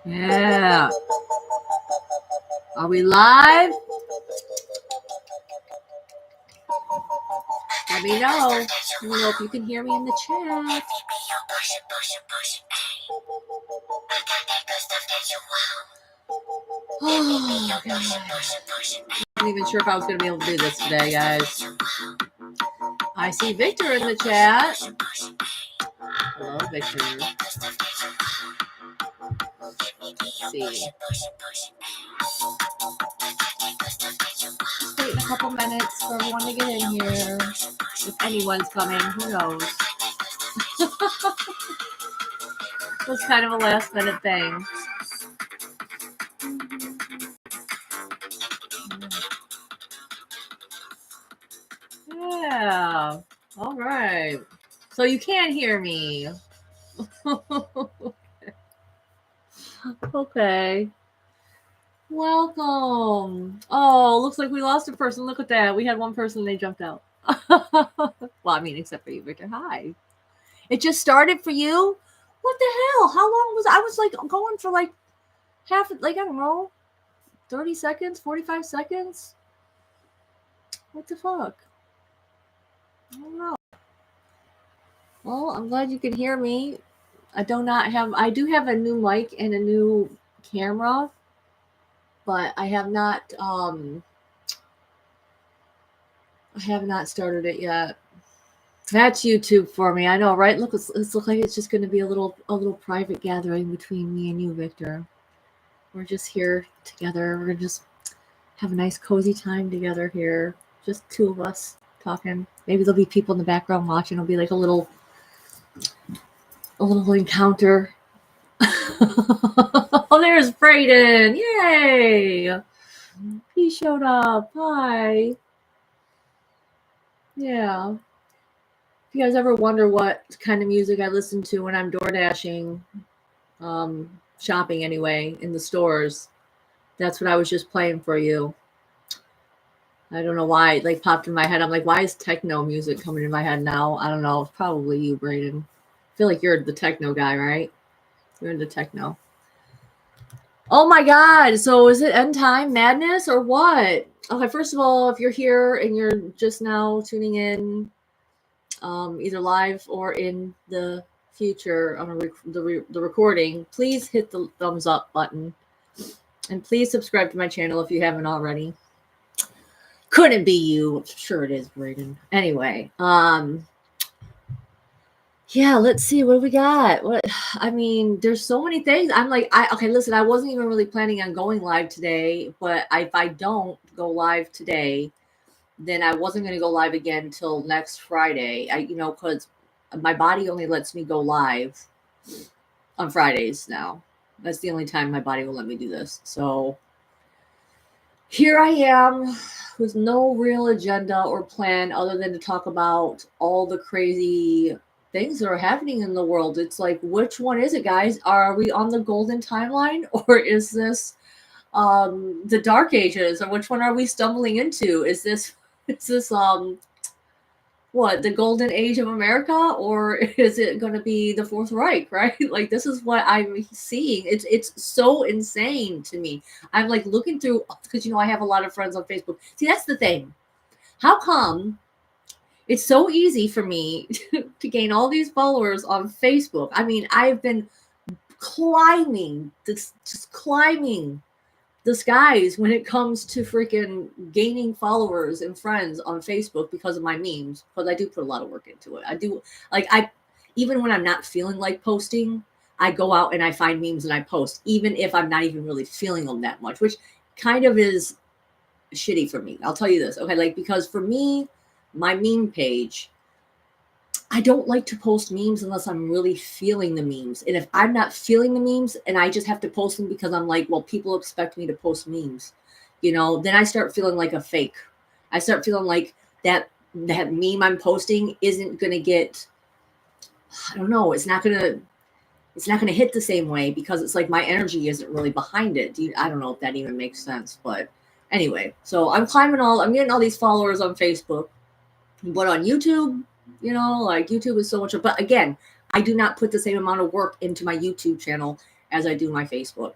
Yeah. Are we live? Let me know. Let me know if you can hear me in the chat. Oh, God. I'm not even sure if I was going to be able to do this today, guys. I see Victor in the chat. Hello, Victor. Let's see. Just wait a couple minutes for everyone to get in here. If anyone's coming, who knows? It was kind of a last minute thing. Yeah. All right. So you can't hear me. Okay. Welcome. Oh, looks like we lost a person. Look at that. We had one person, they jumped out. Well, I mean, except for you, Victor. Hi. It just started for you? What the hell? How long was I was like going for like half, like, I don't know, 30 seconds, 45 seconds? What the fuck? I don't know. Well, I'm glad you can hear me. I do have a new mic and a new camera, but I have not started it yet. That's YouTube for me. I know, right? Look, it looks like it's just going to be a little private gathering between me and you, Victor. We're just here together. We're going to just have a nice cozy time together here. Just two of us talking. Maybe there'll be people in the background watching. It'll be like a little encounter. Oh, there's Brayden. Yay! He showed up. Hi. Yeah. If you guys ever wonder what kind of music I listen to when I'm door dashing, shopping anyway, in the stores, that's what I was just playing for you. I don't know why it like popped in my head. I'm like, why is techno music coming in my head now? I don't know. It's probably you, Brayden. I feel like you're the techno guy, right? You're into techno. Oh my God. So is it end time madness or what? Okay, first of all, if you're here and you're just now tuning in, either live or in the future on the recording, please hit the thumbs up button. And please subscribe to my channel if you haven't already. Couldn't be you. Sure it is, Brayden. Anyway, yeah, let's see what we got. I mean, there's so many things. I'm like, okay, listen, I wasn't even really planning on going live today, but if I don't go live today, then I wasn't going to go live again till next Friday. Because my body only lets me go live on Fridays now. That's the only time my body will let me do this. So here I am with no real agenda or plan other than to talk about all the crazy things that are happening in the world. It's like, which one is it, guys? Are we on the golden timeline, or is this the dark ages, or which one are we stumbling into? Is this what, the golden age of America, or is it going to be the Fourth Reich, right? Like, this is what I'm seeing. It's so insane to me. I'm like looking through, because I have a lot of friends on Facebook. See, that's the thing. How come it's so easy for me to gain all these followers on Facebook? I mean, I've been climbing the skies when it comes to freaking gaining followers and friends on Facebook because of my memes, because I do put a lot of work into it. I do, like, even when I'm not feeling like posting, I go out and I find memes and I post, even if I'm not even really feeling them that much, which kind of is shitty for me. I'll tell you this, okay? Like, because for me, my meme page, I don't like to post memes unless I'm really feeling the memes. And if I'm not feeling the memes and I just have to post them because I'm like, well, people expect me to post memes, then I start feeling like a fake. I start feeling like that meme I'm posting isn't going to get, I don't know, it's not going to hit the same way because it's like my energy isn't really behind it. I don't know if that even makes sense, but anyway, so I'm getting all these followers on Facebook, but on YouTube, like YouTube is so much, but again, I do not put the same amount of work into my YouTube channel as I do my Facebook.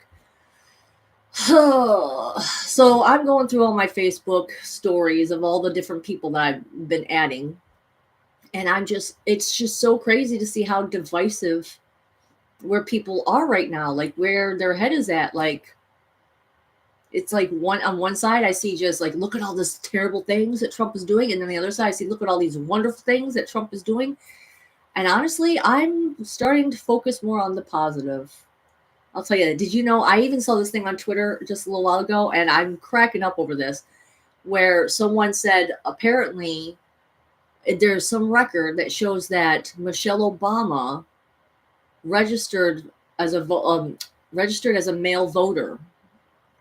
So I'm going through all my Facebook stories of all the different people that I've been adding. And it's just so crazy to see how divisive where people are right now, like where their head is at. Like, it's like on one side, I see just like, look at all this terrible things that Trump is doing. And then the other side, I see, look at all these wonderful things that Trump is doing. And honestly, I'm starting to focus more on the positive. I'll tell you, did you know, I even saw this thing on Twitter just a little while ago, and I'm cracking up over this, where someone said, apparently, there's some record that shows that Michelle Obama registered as a male voter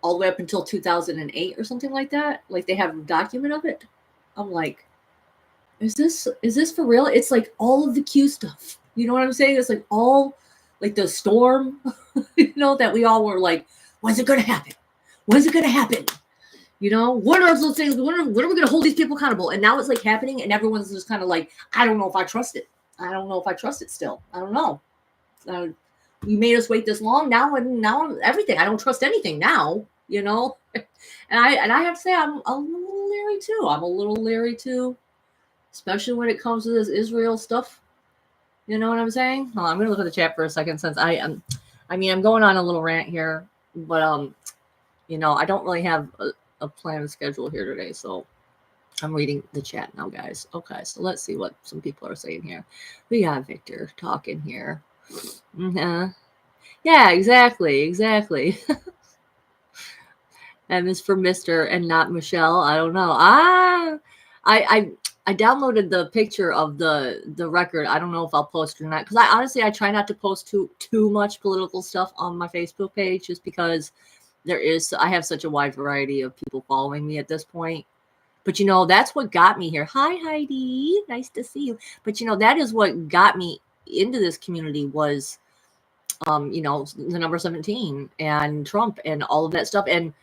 all the way up until 2008 or something like that. Like, they have a document of it. I'm like, is this for real? It's like all of the Q stuff. You know what I'm saying? It's like all like the storm, that we all were like, when's it going to happen? When's it going to happen? What are those things? When are we going to hold these people accountable? And now it's like happening, and everyone's just kind of like, I don't know if I trust it. I don't know if I trust it still. I don't know. You made us wait this long. Now everything. I don't trust anything now, And I have to say, I'm a little leery too. Especially when it comes to this Israel stuff. You know what I'm saying? Well, I'm going to look at the chat for a second, since I'm going on a little rant here, but I don't really have a planned schedule here today, so I'm reading the chat now, guys. Okay, so let's see what some people are saying here. We got Victor talking here. Yeah, exactly. And it's for Mr. and not Michelle. I don't know. I downloaded the picture of the record. I don't know if I'll post it or not, because I try not to post too much political stuff on my Facebook page, just because I have such a wide variety of people following me at this point. But that's what got me here. Hi, Heidi, nice to see you. But that is what got me into this community was the number 17 and Trump and all of that stuff. And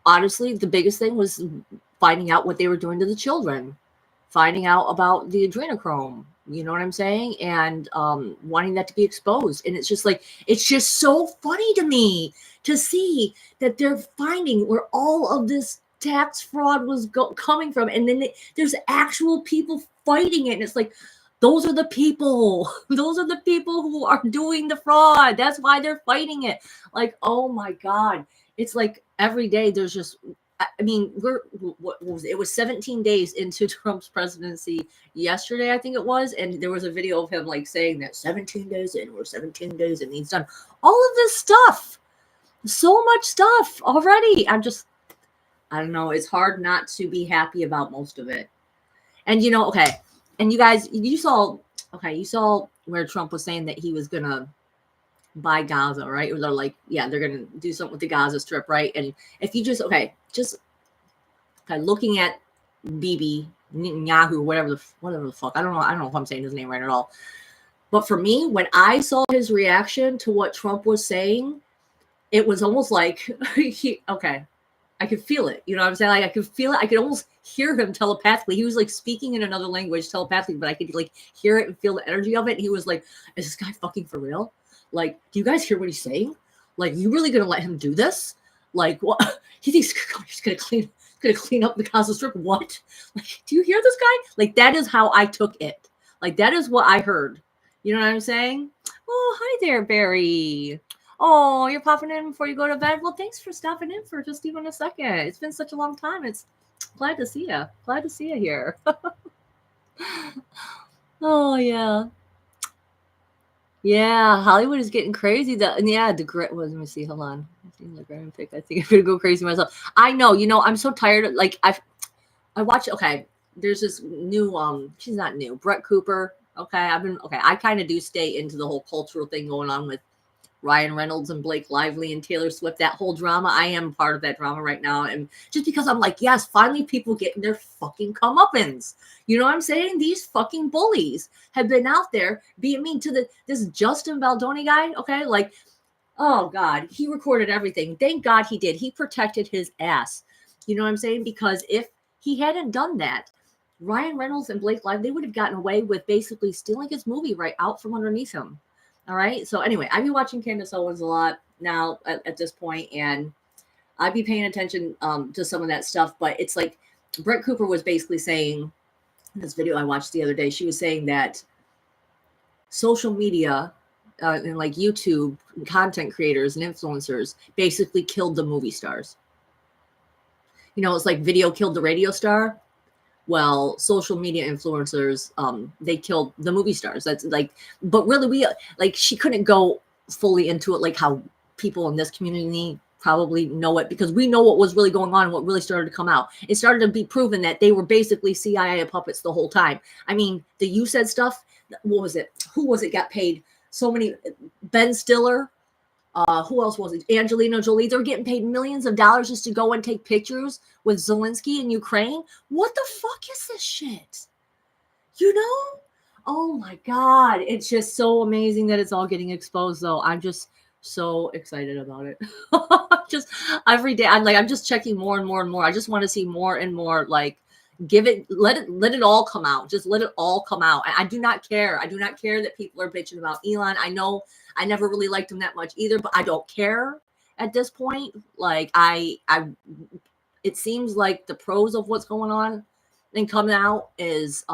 honestly, the biggest thing was finding out what they were doing to the children, finding out about the adrenochrome, you know what I'm saying? And wanting that to be exposed. And it's just so funny to me to see that they're finding where all of this tax fraud was coming from. And then there's actual people fighting it. And it's like, those are the people who are doing the fraud. That's why they're fighting it. Like, oh my God. It's like every day there's just, it was 17 days into Trump's presidency yesterday, I think it was. And there was a video of him like saying that 17 days in, we're 17 days and he's done all of this stuff. So much stuff already. I don't know. It's hard not to be happy about most of it. And, okay. And you guys, you saw where Trump was saying that he was going to buy Gaza, right? Or they're like, yeah, they're going to do something with the Gaza Strip, right? And if you just looking at Bibi Netanyahu, whatever the fuck, I don't know if I'm saying his name right at all. But for me, when I saw his reaction to what Trump was saying, it was almost like, I could feel it. You know what I'm saying? Like, I could feel it. I could almost hear him telepathically. He was like speaking in another language telepathically, but I could like hear it and feel the energy of it. And he was like, is this guy fucking for real? Like, do you guys hear what he's saying? Like, you really gonna let him do this? Like, what? He thinks he's gonna clean up the Gaza Strip? What? Like, do you hear this guy? Like, that is how I took it. Like, that is what I heard. You know what I'm saying? Oh, hi there, Barry. Oh, you're popping in before you go to bed? Well, thanks for stopping in for just even a second. It's been such a long time. It's glad to see you. Glad to see you here. Oh, yeah. Yeah, Hollywood is getting crazy. The great. Well, let me see. Hold on. I think I'm gonna go crazy myself. I know. I'm so tired of I watch. Okay, there's this new. She's not new. Brett Cooper. Okay, I kind of do stay into the whole cultural thing going on with Ryan Reynolds and Blake Lively and Taylor Swift, that whole drama. I am part of that drama right now. And just because I'm like, yes, finally people getting their fucking comeuppance. You know what I'm saying? These fucking bullies have been out there being mean to this Justin Baldoni guy. Okay. Like, oh God, he recorded everything. Thank God he did. He protected his ass. You know what I'm saying? Because if he hadn't done that, Ryan Reynolds and Blake Lively, they would have gotten away with basically stealing his movie right out from underneath him. All right. So anyway, I be watching Candace Owens a lot now at this point, and I'd be paying attention to some of that stuff. But it's like Brett Cooper was basically saying in this video I watched the other day, she was saying that social media and like YouTube content creators and influencers basically killed the movie stars. You know, it's like video killed the radio star. Well, social media influencers, they killed the movie stars. That's like, but really, we like she couldn't go fully into it like how people in this community probably know it, because we know what was really going on and what really started to come out. It started to be proven that they were basically CIA puppets the whole time. I mean, the You Said stuff. What was it? Who was it got paid so many? Ben Stiller. Who else was it? Angelina Jolie. They're getting paid millions of dollars just to go and take pictures with Zelensky in Ukraine. What the fuck is this shit? You know? Oh my God. It's just so amazing that it's all getting exposed, though. I'm just so excited about it. Just every day. I'm just checking more and more and more. I just want to see more and more, like, let it all come out. Just let it all come out. I do not care. I do not care that people are bitching about Elon. I know I never really liked him that much either, but I don't care at this point. Like it seems like the pros of what's going on and coming out is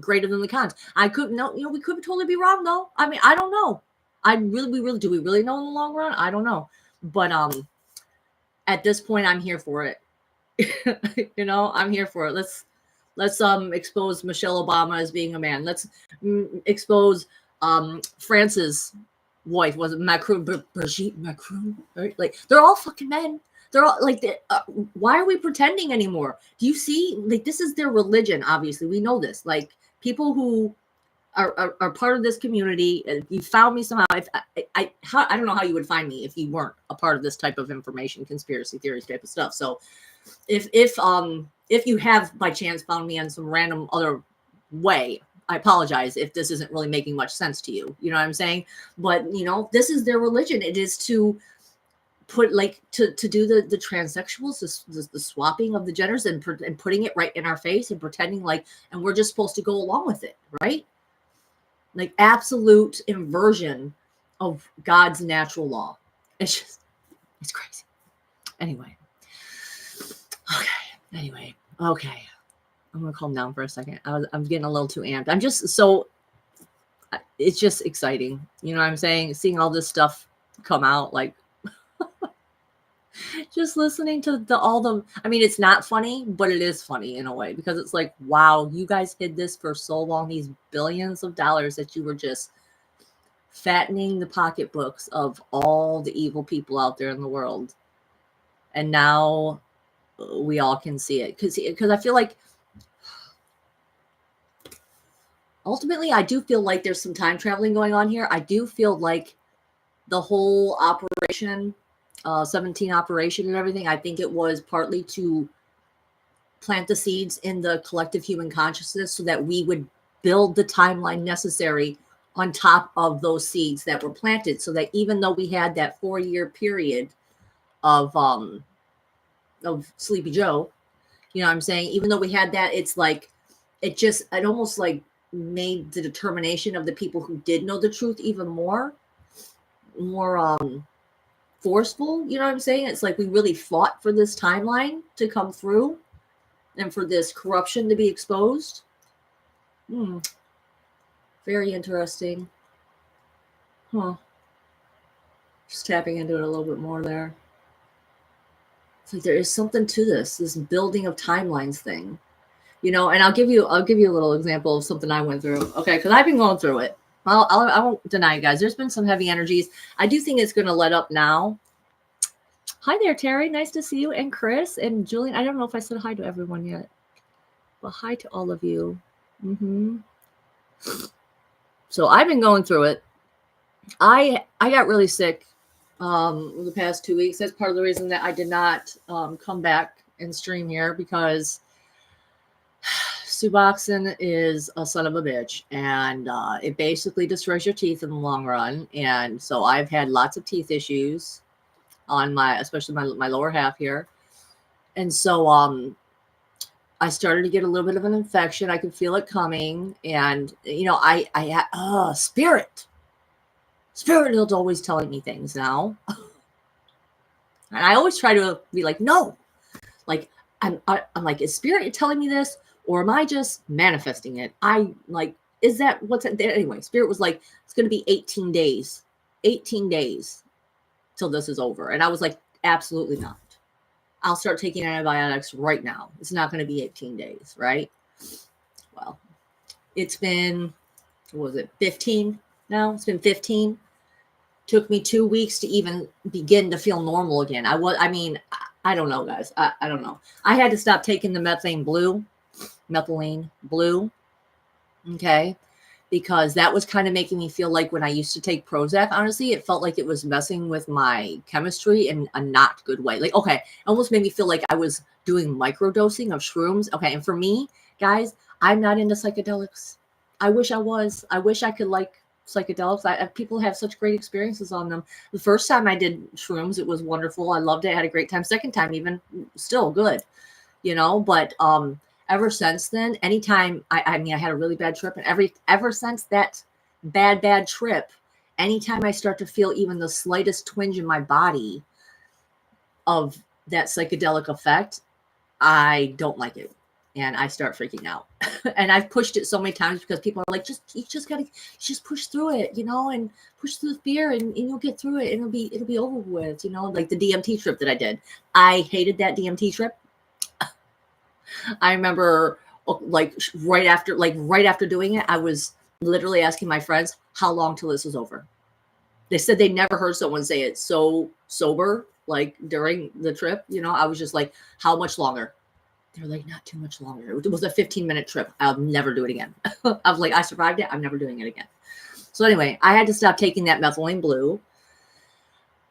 greater than the cons. I could know, we could totally be wrong though. I mean, I don't know. Do we really know in the long run? I don't know. But at this point I'm here for it. I'm here for it. Let's expose Michelle Obama as being a man. Let's expose France's wife, was it Macron, Brigitte Macron, right? Like, they're all fucking men. They're all like, why are we pretending anymore? Do you see? Like, this is their religion. Obviously, we know this. Like, people who are part of this community. If you found me somehow, I don't know how you would find me if you weren't a part of this type of information, conspiracy theories type of stuff. So if you have by chance found me on some random other way, I apologize if this isn't really making much sense to you. You know what I'm saying? But this is their religion. It is to put, like, to do the transsexuals, the swapping of the genders, and putting it right in our face and pretending like, and we're just supposed to go along with it, right? Like, absolute inversion of God's natural law. It's crazy. Anyway. Okay. I'm gonna calm down for a second. I'm getting a little too amped. It's just exciting. You know what I'm saying? Seeing all this stuff come out, like, just listening to I mean, it's not funny, but it is funny in a way, because it's like, wow, you guys hid this for so long, these billions of dollars that you were just fattening the pocketbooks of all the evil people out there in the world. And now we all can see it, because I feel like ultimately I do feel like there's some time traveling going on here. I do feel like the whole operation 17 operation and everything, I think it was partly to plant the seeds in the collective human consciousness so that we would build the timeline necessary on top of those seeds that were planted, so that even though we had that 4-year period of Sleepy Joe, you know what I'm saying? Even though we had that, it's like, it almost like made the determination of the people who did know the truth even more forceful. You know what I'm saying? It's like we really fought for this timeline to come through and for this corruption to be exposed. Very interesting. Just tapping into it a little bit more there. It's like there is something to this building of timelines thing, and I'll give you a little example of something I went through. Okay, because I've been going through it. I won't deny, guys. There's been some heavy energies. I do think it's going to let up now. Hi there, Terry. Nice to see you. And Chris and Julian. I don't know if I said hi to everyone yet, but hi to all of you. So I've been going through it. I got really sick the past 2 weeks. That's part of the reason that I did not come back and stream here, because Suboxone is a son of a bitch, and it basically destroys your teeth in the long run. And so I've had lots of teeth issues on especially my lower half here. And so I started to get a little bit of an infection. I could feel it coming. And, I had spirit. Spirit is always telling me things now. And I always try to be like, no, like, I'm like, is Spirit telling me this? Or am I just manifesting it? Is that what's it? Anyway, Spirit was like, it's going to be 18 days, 18 days till this is over. And I was like, absolutely not. I'll start taking antibiotics right now. It's not going to be 18 days, right? Well, it's been, what was it, 15 now? It's been 15. Took me 2 weeks to even begin to feel normal again. I don't know, guys. I don't know. I had to stop taking the methylene blue, okay, because that was kind of making me feel like when I used to take Prozac, honestly, it felt like it was messing with my chemistry in a not good way. Like, okay, it almost made me feel like I was doing microdosing of shrooms. Okay, and for me, guys, I'm not into psychedelics. I wish I was. I wish I could like psychedelics. People have such great experiences on them. The first time I did shrooms, it was wonderful. I loved it. I had a great time. Second time, even still good, but ever since then, anytime I had a really bad trip, and ever since that bad trip, anytime I start to feel even the slightest twinge in my body of that psychedelic effect, I don't like it. And I start freaking out. And I've pushed it so many times because people are like, you just gotta push through it, and push through the fear, and you'll get through it, and it'll be over with, like the DMT trip that I did. I hated that DMT trip. I remember right after doing it, I was literally asking my friends how long till this was over. They said they never heard someone say it so sober, like during the trip. I was just like, how much longer? They're like, not too much longer. It was a 15-minute trip. I'll never do it again. I was like, I survived it. I'm never doing it again. So anyway, I had to stop taking that methylene blue.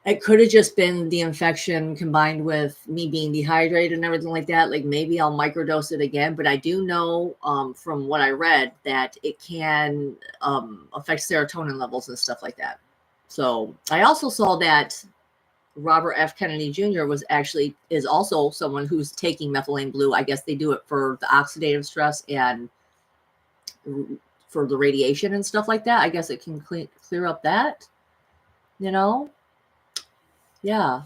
It could have just been the infection combined with me being dehydrated and everything like that. Like maybe I'll microdose it again. But I do know from what I read that it can affect serotonin levels and stuff like that. So I also saw that Robert F. Kennedy Jr. is also someone who's taking methylene blue. I guess they do it for the oxidative stress and for the radiation and stuff like that. I guess it can clear up that, Yeah.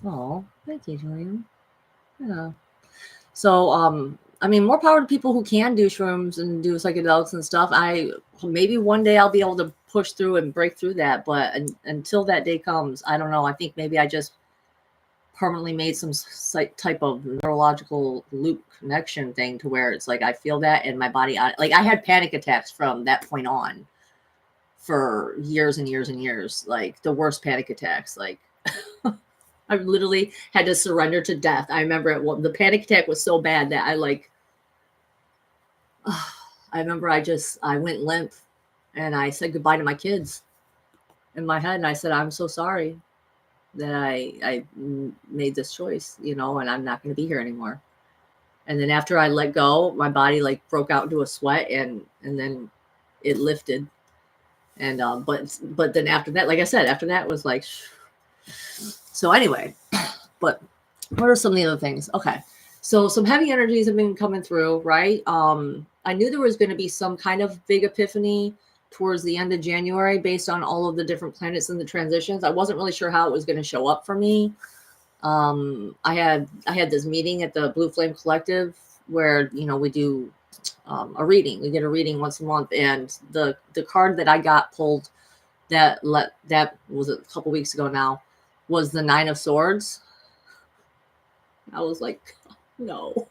Oh, thank you, Julian. Yeah. So, more power to people who can do shrooms and do psychedelics and stuff. Maybe one day I'll be able to push through and break through that, but until that day comes, I don't know. I think maybe I just permanently made some type of neurological loop connection thing to where it's like I feel that in my body. I had panic attacks from that point on for years and years and years, like the worst panic attacks. Like I literally had to surrender to death. I remember the panic attack was so bad that I remember I went limp and I said goodbye to my kids in my head. And I said, I'm so sorry that I made this choice, and I'm not going to be here anymore. And then after I let go, my body like broke out into a sweat and then it lifted. And, but then after that, like I said, after that was like, so anyway, but what are some of the other things? Okay. So some heavy energies have been coming through, right? I knew there was going to be some kind of big epiphany towards the end of January based on all of the different planets and the transitions. I wasn't really sure how it was going to show up for me. I had this meeting at the Blue Flame Collective where, we do a reading. We get a reading once a month, and the card that I got pulled that was a couple weeks ago now was the 9 of Swords. I was like, no.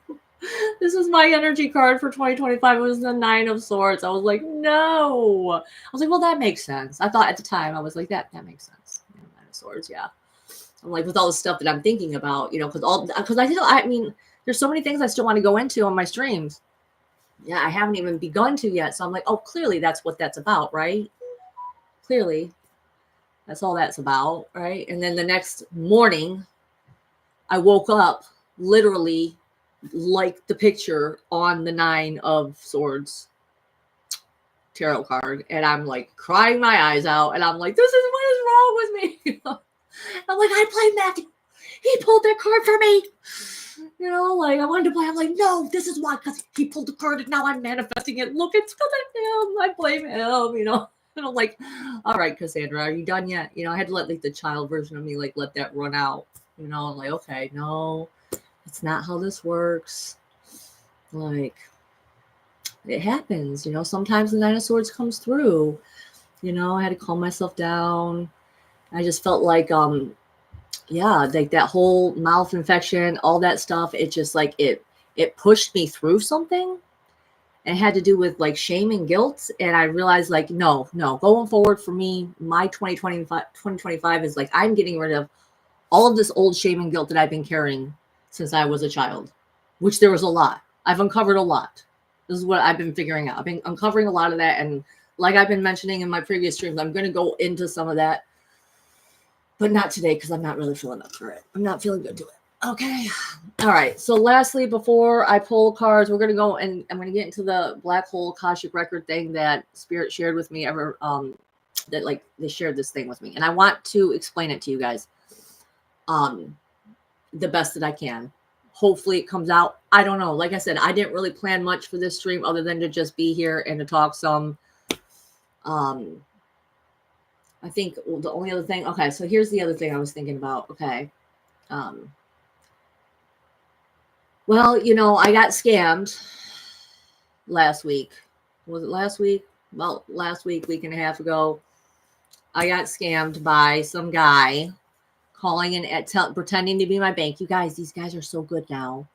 This is my energy card for 2025. It was the 9 of Swords. I was like, no. I was like, well, that makes sense. I thought at the time, I was like, that makes sense. 9 of Swords, yeah. I'm like, with all the stuff that I'm thinking about, because there's so many things I still want to go into on my streams. Yeah, I haven't even begun to yet. So I'm like, oh, clearly that's what that's about, right? Clearly, that's all that's about, right? And then the next morning, I woke up literally like the picture on the 9 of Swords tarot card, and I'm like crying my eyes out, and I'm like, this is what is wrong with me. I'm like, I played Matthew. He pulled that card for me. Like I wanted to play. I'm like, no, this is why, because he pulled the card and now I'm manifesting it. Look, it's because of him. I blame him, And I'm like, all right, Cassandra, are you done yet? I had to let like the child version of me like let that run out. I'm like, okay, no, it's not how this works. Like, it happens. Sometimes the Nine of Swords comes through. I had to calm myself down. I just felt like, yeah, like that whole mouth infection, all that stuff. It just like it pushed me through something. It had to do with like shame and guilt. And I realized like, no, going forward for me, my 2025 is like, I'm getting rid of all of this old shame and guilt that I've been carrying since I was a child, which there was a lot. I've uncovered a lot. This is what I've been figuring out. I've been uncovering a lot of that. And like I've been mentioning in my previous streams, I'm going to go into some of that, but not today because I'm not really feeling up for it. I'm not feeling good to it. Okay. All right. So lastly, before I pull cards, we're going to go and I'm going to get into the black hole Akashic record thing that Spirit shared with me that like they shared this thing with me. And I want to explain it to you guys the best that I can. Hopefully it comes out. I don't know. Like I said, I didn't really plan much for this stream other than to just be here and to talk some. I think the only other thing. Okay. So here's the other thing I was thinking about. Okay. Well, I got scammed last week. Was it last week? Well, last week and a half ago, I got scammed by some guy calling in pretending to be my bank. You guys, these guys are so good now.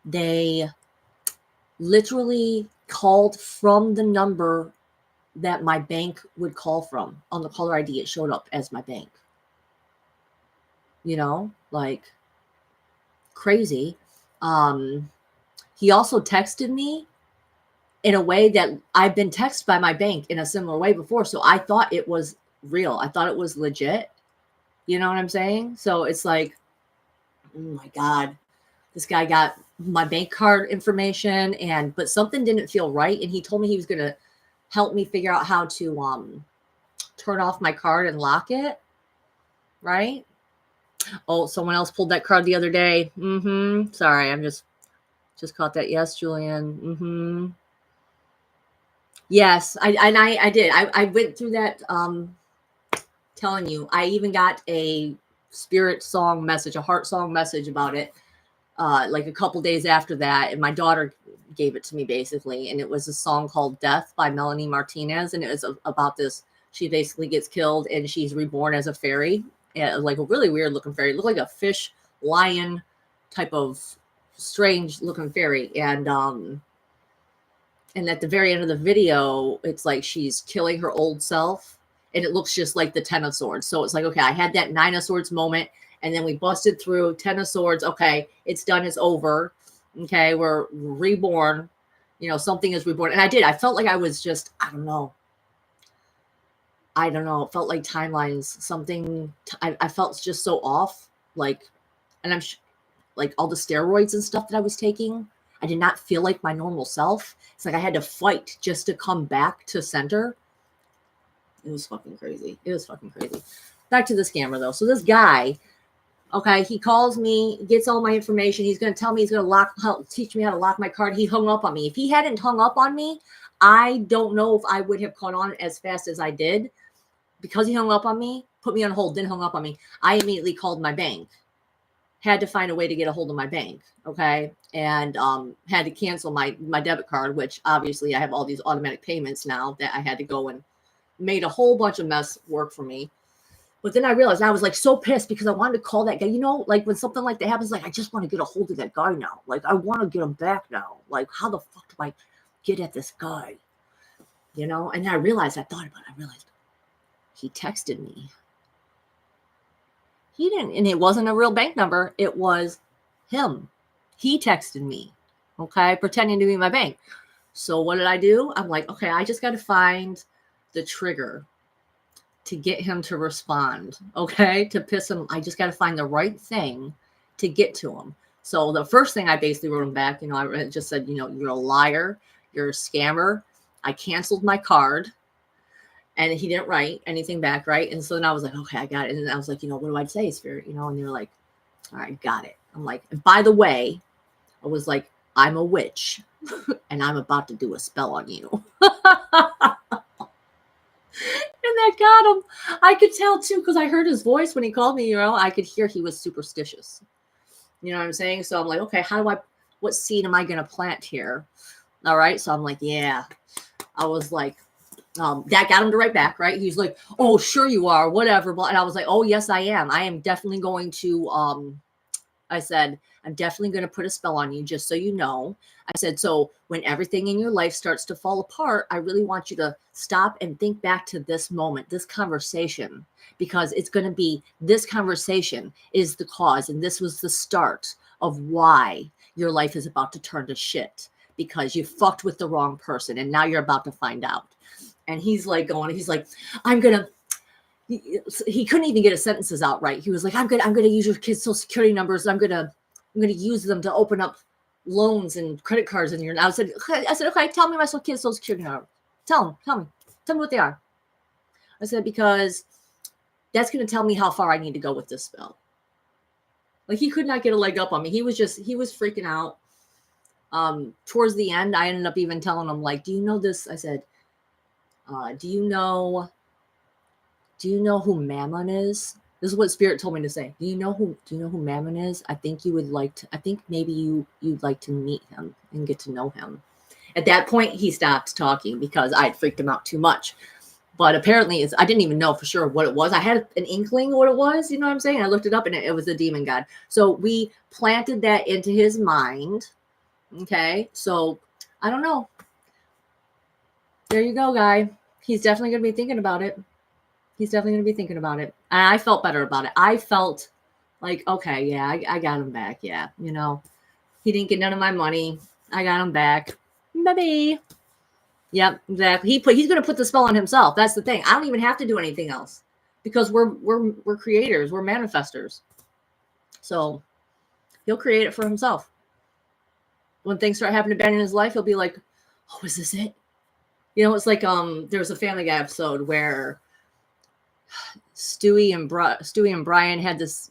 They literally called from the number that my bank would call from. On the caller ID, it showed up as my bank. Like crazy. He also texted me in a way that I've been texted by my bank in a similar way before. So I thought it was real. I thought it was legit. You know what I'm saying? So it's like, oh my God, this guy got my bank card information but something didn't feel right. And he told me he was going to help me figure out how to turn off my card and lock it. Right? Oh, someone else pulled that card the other day. Sorry, I'm just caught that. Yes, Julian. Yes, I did. I went through that. Telling you, I even got a spirit song message, a heart song message about it. Like a couple days after that, and my daughter gave it to me basically, and it was a song called "Death" by Melanie Martinez, and it was about this. She basically gets killed, and she's reborn as a fairy, like a really weird looking fairy. It looked like a fish lion type of strange looking fairy, and at the very end of the video, it's like she's killing her old self, and it looks just like the Ten of Swords. So it's like, okay, I had that Nine of Swords moment, and then we busted through Ten of Swords. Okay, it's done. It's over. Okay, we're reborn. Something is reborn. And I felt like I was just, I don't know. It felt like timelines, something. I felt just so off. Like, and I'm like all the steroids and stuff that I was taking. I did not feel like my normal self. It's like I had to fight just to come back to center. It was fucking crazy. Back to the scammer though. So this guy, okay, he calls me, gets all my information. He's going to tell me he's going to teach me how to lock my card. He hung up on me. If he hadn't hung up on me, I don't know if I would have caught on as fast as I did. Because he hung up on me, put me on hold, didn't hung up on me. I immediately called my bank. Had to find a way to get a hold of my bank, okay? And had to cancel my debit card, which obviously I have all these automatic payments now that I had to go and made a whole bunch of mess work for me. But then I realized I was like so pissed because I wanted to call that guy. Like when something like that happens, like I just want to get a hold of that guy now. Like I want to get him back now. Like how the fuck do I get at this guy? And I realized, I realized he texted me. He didn't, and it wasn't a real bank number. It was him. He texted me, okay, pretending to be my bank. So what did I do? I'm like, okay, I just got to find the trigger to get him to respond, okay, to piss him. I just got to find the right thing to get to him. So the first thing I basically wrote him back, I just said, you're a liar, you're a scammer. I canceled my card. And he didn't write anything back, right? And so then I was like, okay, I got it. And then I was like, what do I say, Spirit? And they were like, all right, got it. I'm like, by the way, I was like, I'm a witch and I'm about to do a spell on you. I could tell too, because I heard his voice when he called me, I could hear he was superstitious. You know what I'm saying? So I'm like, okay, what seed am I going to plant here? All right. So I'm like, yeah. I was like, that got him to write back, right? He's like, oh, sure you are, whatever. And I was like, oh, yes, I am. I am definitely going to, I said, I'm definitely going to put a spell on you, just so you know. I said, so when everything in your life starts to fall apart, I really want you to stop and think back to this moment, this conversation, because it's going to be, this conversation is the cause. And this was the start of why your life is about to turn to shit, because you fucked with the wrong person. And now you're about to find out. And he's like, I'm going to, he couldn't even get his sentences out right. He was like, I'm gonna use your kids' social security numbers. I'm gonna use them to open up loans and credit cards in your. And I said, okay, tell me my kids' social security number. Tell me what they are. I said, because that's gonna tell me how far I need to go with this spell. Like, he could not get a leg up on me. He was freaking out. Towards the end, I ended up even telling him, like, do you know this? I said, do you know who Mammon is? This is what Spirit told me to say. Do you know who Mammon is? I think maybe you'd like to meet him and get to know him. At that point, he stopped talking because I'd freaked him out too much. But apparently, I didn't even know for sure what it was. I had an inkling what it was, you know what I'm saying? I looked it up and it was the demon god. So we planted that into his mind. Okay, so I don't know. There you go, guy. He's definitely going to be thinking about it. And I felt better about it. I felt like, okay, yeah, I got him back. Yeah, he didn't get none of my money. I got him back. Baby. Yep, exactly. He's going to put the spell on himself. That's the thing. I don't even have to do anything else because we're creators. We're manifestors. So he'll create it for himself. When things start happening bad in his life, he'll be like, oh, is this it? It's like there was a Family Guy episode where Stewie and Brian had this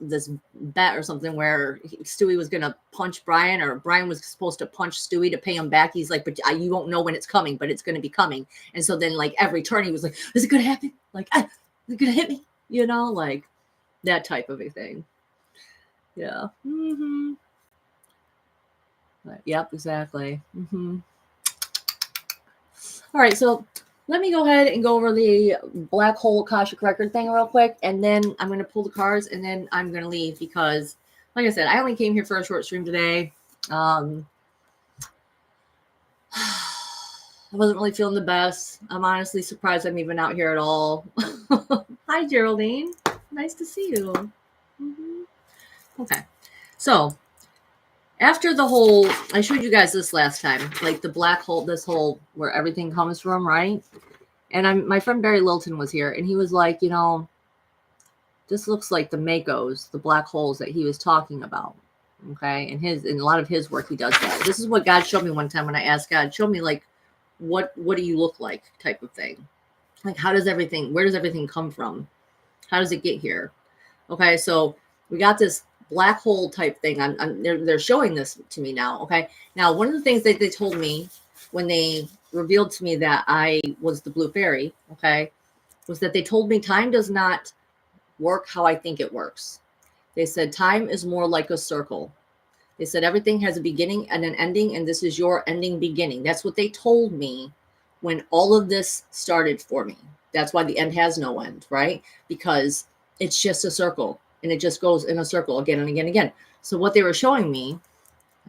bet or something where Stewie was going to punch Brian, or Brian was supposed to punch Stewie to pay him back. He's like, but you won't know when it's coming, but it's going to be coming. And so then, like, every turn he was like, is it going to happen? Like, is it going to hit me? Like that type of a thing. Yeah. Mm-hmm. Yep, exactly. Mm-hmm. All right, so let me go ahead and go over the Black Hole Akashic Record thing real quick, and then I'm going to pull the cards, and then I'm going to leave because, like I said, I only came here for a short stream today. I wasn't really feeling the best. I'm honestly surprised I'm even out here at all. Hi, Geraldine. Nice to see you. Mm-hmm. Okay, so after the whole, I showed you guys this last time, like the black hole, this hole where everything comes from, right? And my friend Barry Lilton was here, and he was like, this looks like the Makos, the black holes that he was talking about. Okay, and a lot of his work he does that. This is what God showed me one time when I asked God, show me, like, what do you look like, type of thing. Like, where does everything come from? How does it get here? Okay, so we got this black hole type thing. They're showing this to me now. Okay, now one of the things that they told me when they revealed to me that I was the blue fairy, okay, was that they told me time does not work how I think it works. They said time is more like a circle. They said everything has a beginning and an ending, and this is your ending beginning. That's what they told me when all of this started for me. That's why the end has no end, right? Because it's just a circle, and it just goes in a circle again and again and again. So what they were showing me,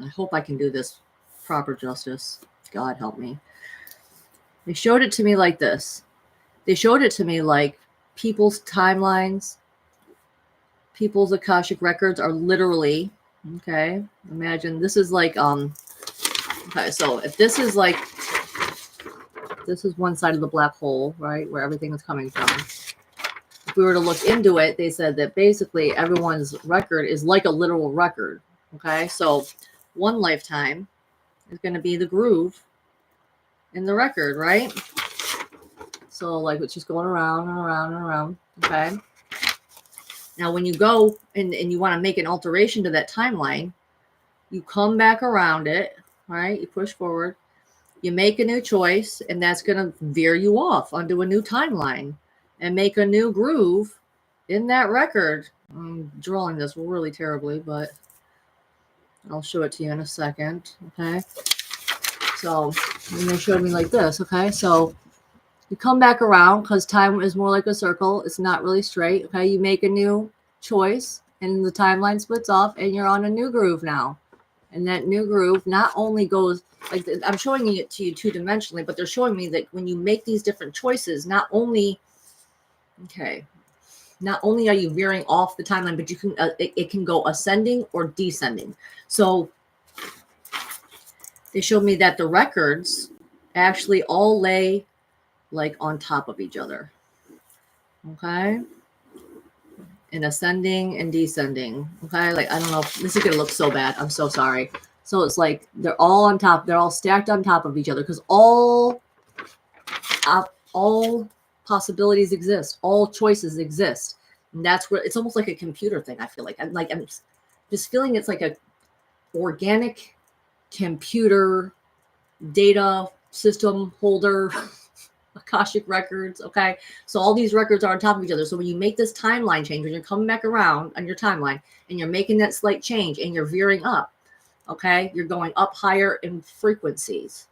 I hope I can do this proper justice. God help me. They showed it to me like this. They showed it to me like people's timelines, people's Akashic records are literally, okay, imagine this is like, okay, so if this is like, this is one side of the black hole, right, where everything is coming from. If we were to look into it, they said that basically everyone's record is like a literal record, okay? So one lifetime is going to be the groove in the record, right? So like it's just going around and around and around, okay? Now when you go and you want to make an alteration to that timeline, you come back around it, right? You push forward, you make a new choice, and that's going to veer you off onto a new timeline. and make a new groove in that record. I'm drawing this really terribly, but I'll show it to you in a second. Okay. So they showed me like this. Okay. So you come back around because time is more like a circle. It's not really straight. Okay. You make a new choice and the timeline splits off and you're on a new groove now. And that new groove not only goes like I'm showing it to you two-dimensionally, but they're showing me that when you make these different choices, not only are you veering off the timeline, but you can it can go ascending or descending. So they showed me that the records actually all lay like on top of each other. Okay. And ascending and descending. Okay. Like, I don't know. This is going to look so bad. I'm so sorry. So it's like they're all on top. They're all stacked on top of each other because all possibilities exist. All choices exist. And that's where it's almost like a computer thing. I feel like I'm just feeling it's like a organic computer data system holder. Akashic Records. Okay. So all these records are on top of each other. So when you make this timeline change, when you're coming back around on your timeline and you're making that slight change and you're veering up, okay, you're going up higher in frequencies.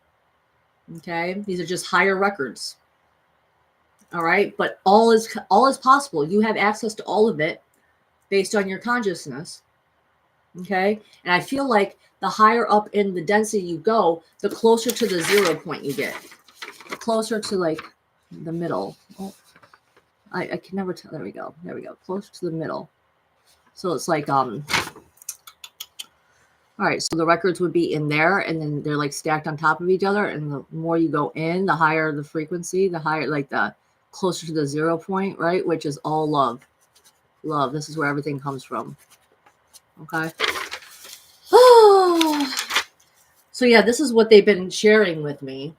Okay. These are just higher records. All right. But all is possible. You have access to all of it based on your consciousness. Okay. And I feel like the higher up in the density you go, the closer to the 0 point you get. Closer to like the middle. Oh, I can never tell. There we go. Closer to the middle. So it's like all right, so the records would be in there and then they're like stacked on top of each other, and the more you go in, the higher the frequency, the higher, like the closer to the 0 point, right? Which is all love. This is where everything comes from. Okay. So yeah, this is what they've been sharing with me.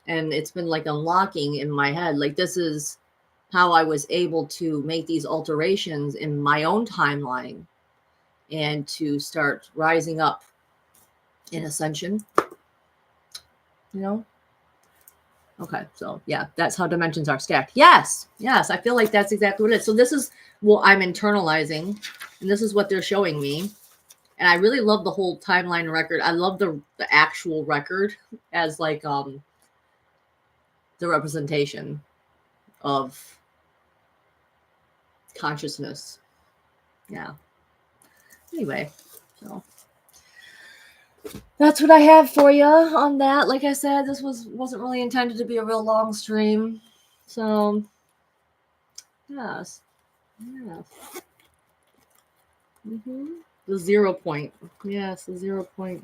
And it's been like unlocking in my head. Like, this is how I was able to make these alterations in my own timeline and to start rising up in ascension. Okay, so yeah, that's how dimensions are stacked. Yes, I feel like that's exactly what it is. So this is what I'm internalizing, and this is what they're showing me. And I really love the whole timeline record. I love the actual record as like the representation of consciousness. Yeah. Anyway, so that's what I have for you on that. Like I said, this wasn't really intended to be a real long stream. So yes. The 0 point. Yes, the 0 point.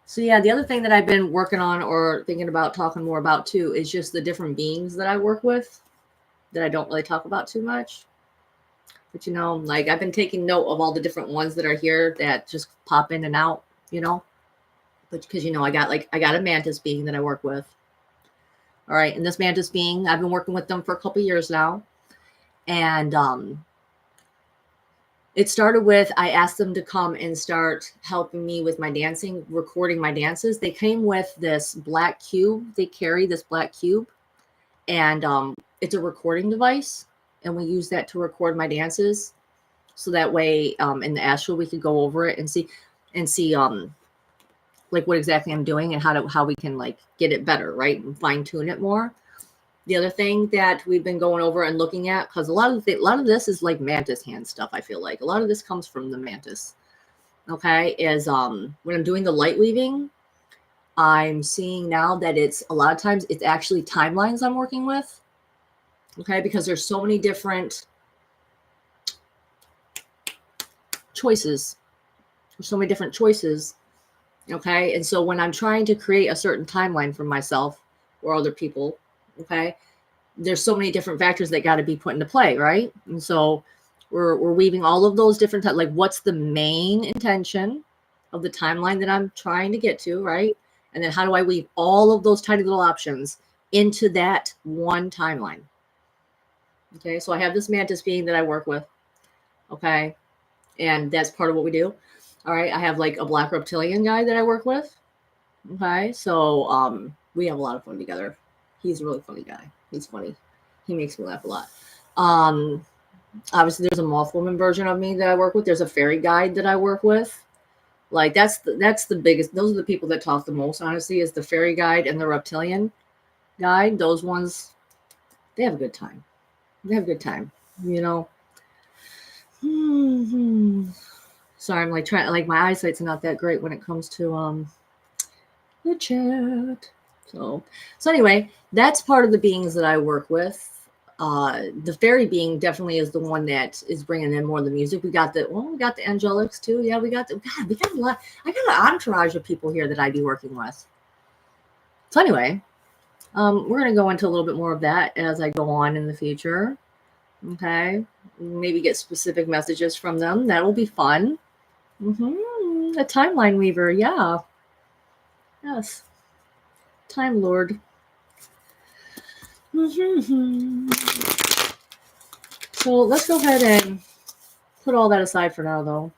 So yeah, the other thing that I've been working on or thinking about talking more about too is just the different beings that I work with that I don't really talk about too much. But like I've been taking note of all the different ones that are here that just pop in and out, but because I got a mantis being that I work with. All right, and this mantis being, I've been working with them for a couple years now. And it started with, I asked them to come and start helping me with my dancing, recording my dances. They came with this black cube. They carry this black cube, and it's a recording device. And we use that to record my dances. So that way in the astral, we could go over it and see like what exactly I'm doing and how we can like get it better, right? And fine tune it more. The other thing that we've been going over and looking at, because a lot of this is like mantis hand stuff. I feel like a lot of this comes from the mantis. Okay, is when I'm doing the light weaving, I'm seeing now that it's a lot of times it's actually timelines I'm working with. Okay, because there's so many different choices. There's so many different choices. Okay, and so when I'm trying to create a certain timeline for myself or other people, okay, there's so many different factors that got to be put into play, right? And so we're weaving all of those different like what's the main intention of the timeline that I'm trying to get to, right? And then how do I weave all of those tiny little options into that one timeline? Okay, so I have this mantis being that I work with, okay, and that's part of what we do. All right, I have like a black reptilian guy that I work with. Okay, so we have a lot of fun together. He's a really funny guy. He's funny. He makes me laugh a lot. Um, Obviously, there's a moth woman version of me that I work with. There's a fairy guide that I work with. Like that's the biggest. Those are the people that talk the most. Honestly, is the fairy guide and the reptilian guide. Those ones, they have a good time. They have a good time. You know. Sorry, I'm like trying. Like my eyesight's not that great when it comes to the chat. So anyway, that's part of the beings that I work with. The fairy being definitely is the one that is bringing in more of the music. We got the angelics too. Yeah, we got a lot. I got an entourage of people here that I be working with. So anyway, we're gonna go into a little bit more of that as I go on in the future. Okay, maybe get specific messages from them. That will be fun. A timeline weaver, yeah, yes, time lord. So let's go ahead and put all that aside for now, though.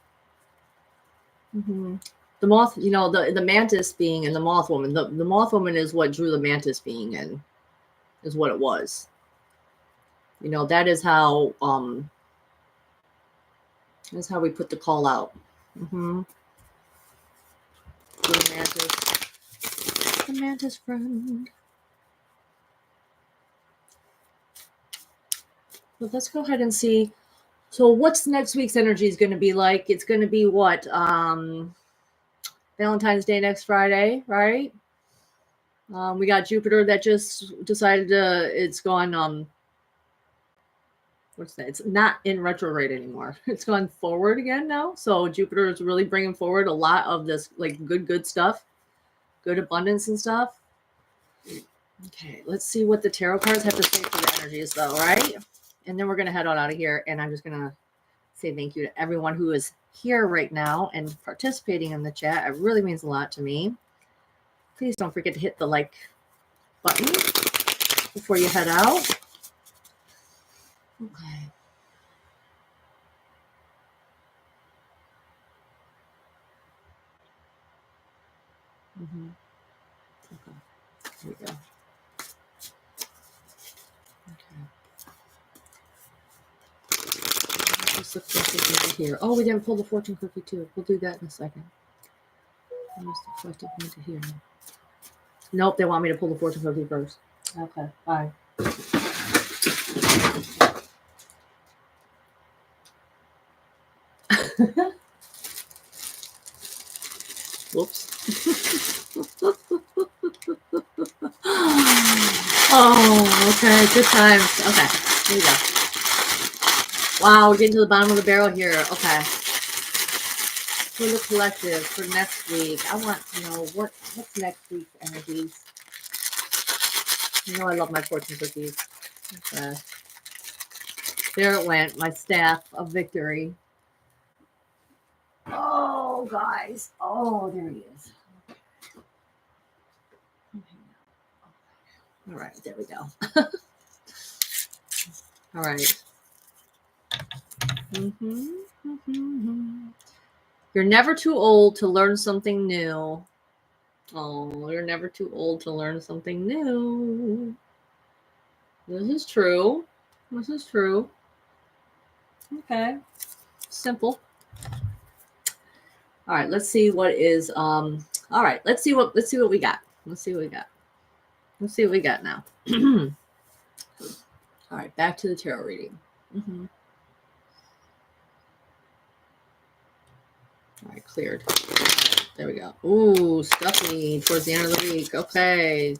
The moth, the mantis being and the moth woman. The moth woman is what drew the mantis being in, is what it was. That is how we put the call out. The mantis friend. But let's go ahead and see. So what's next week's energy is going to be like? It's going to be what? Valentine's Day next Friday, right? We got Jupiter that just decided it's gone, what's that? It's not in retrograde anymore. It's gone forward again now. So Jupiter is really bringing forward a lot of this like good stuff, good abundance and stuff. Okay, let's see what the tarot cards have to say for the energies though, right? And then we're going to head on out of here. And I'm just going to say thank you to everyone who is here right now and participating in the chat. It really means a lot to me. Please don't forget to hit the like button before you head out. Okay. Okay. Here we go. What's the collective here? Oh, we didn't pull the fortune cookie too. We'll do that in a second. What's the collective need to hear? Nope, they want me to pull the fortune cookie first. Okay, bye. Whoops. Oh, okay. Good times. Okay, here we go. Wow, we're getting to the bottom of the barrel here. Okay. For the collective, for next week, I want to know what's next week's energies. I love my fortune cookies. Okay. There it went, my staff of victory. Oh, guys. Oh, there he is. All right, there we go. All right. You're never too old to learn something new. Oh, you're never too old to learn something new. This is true. This is true. Okay. Simple. All right, let's see what is all right, let's see what we got. Let's see what we got now. All right, back to the tarot reading. All right, cleared. There we go. Ooh, stuffy towards the end of the week. Okay.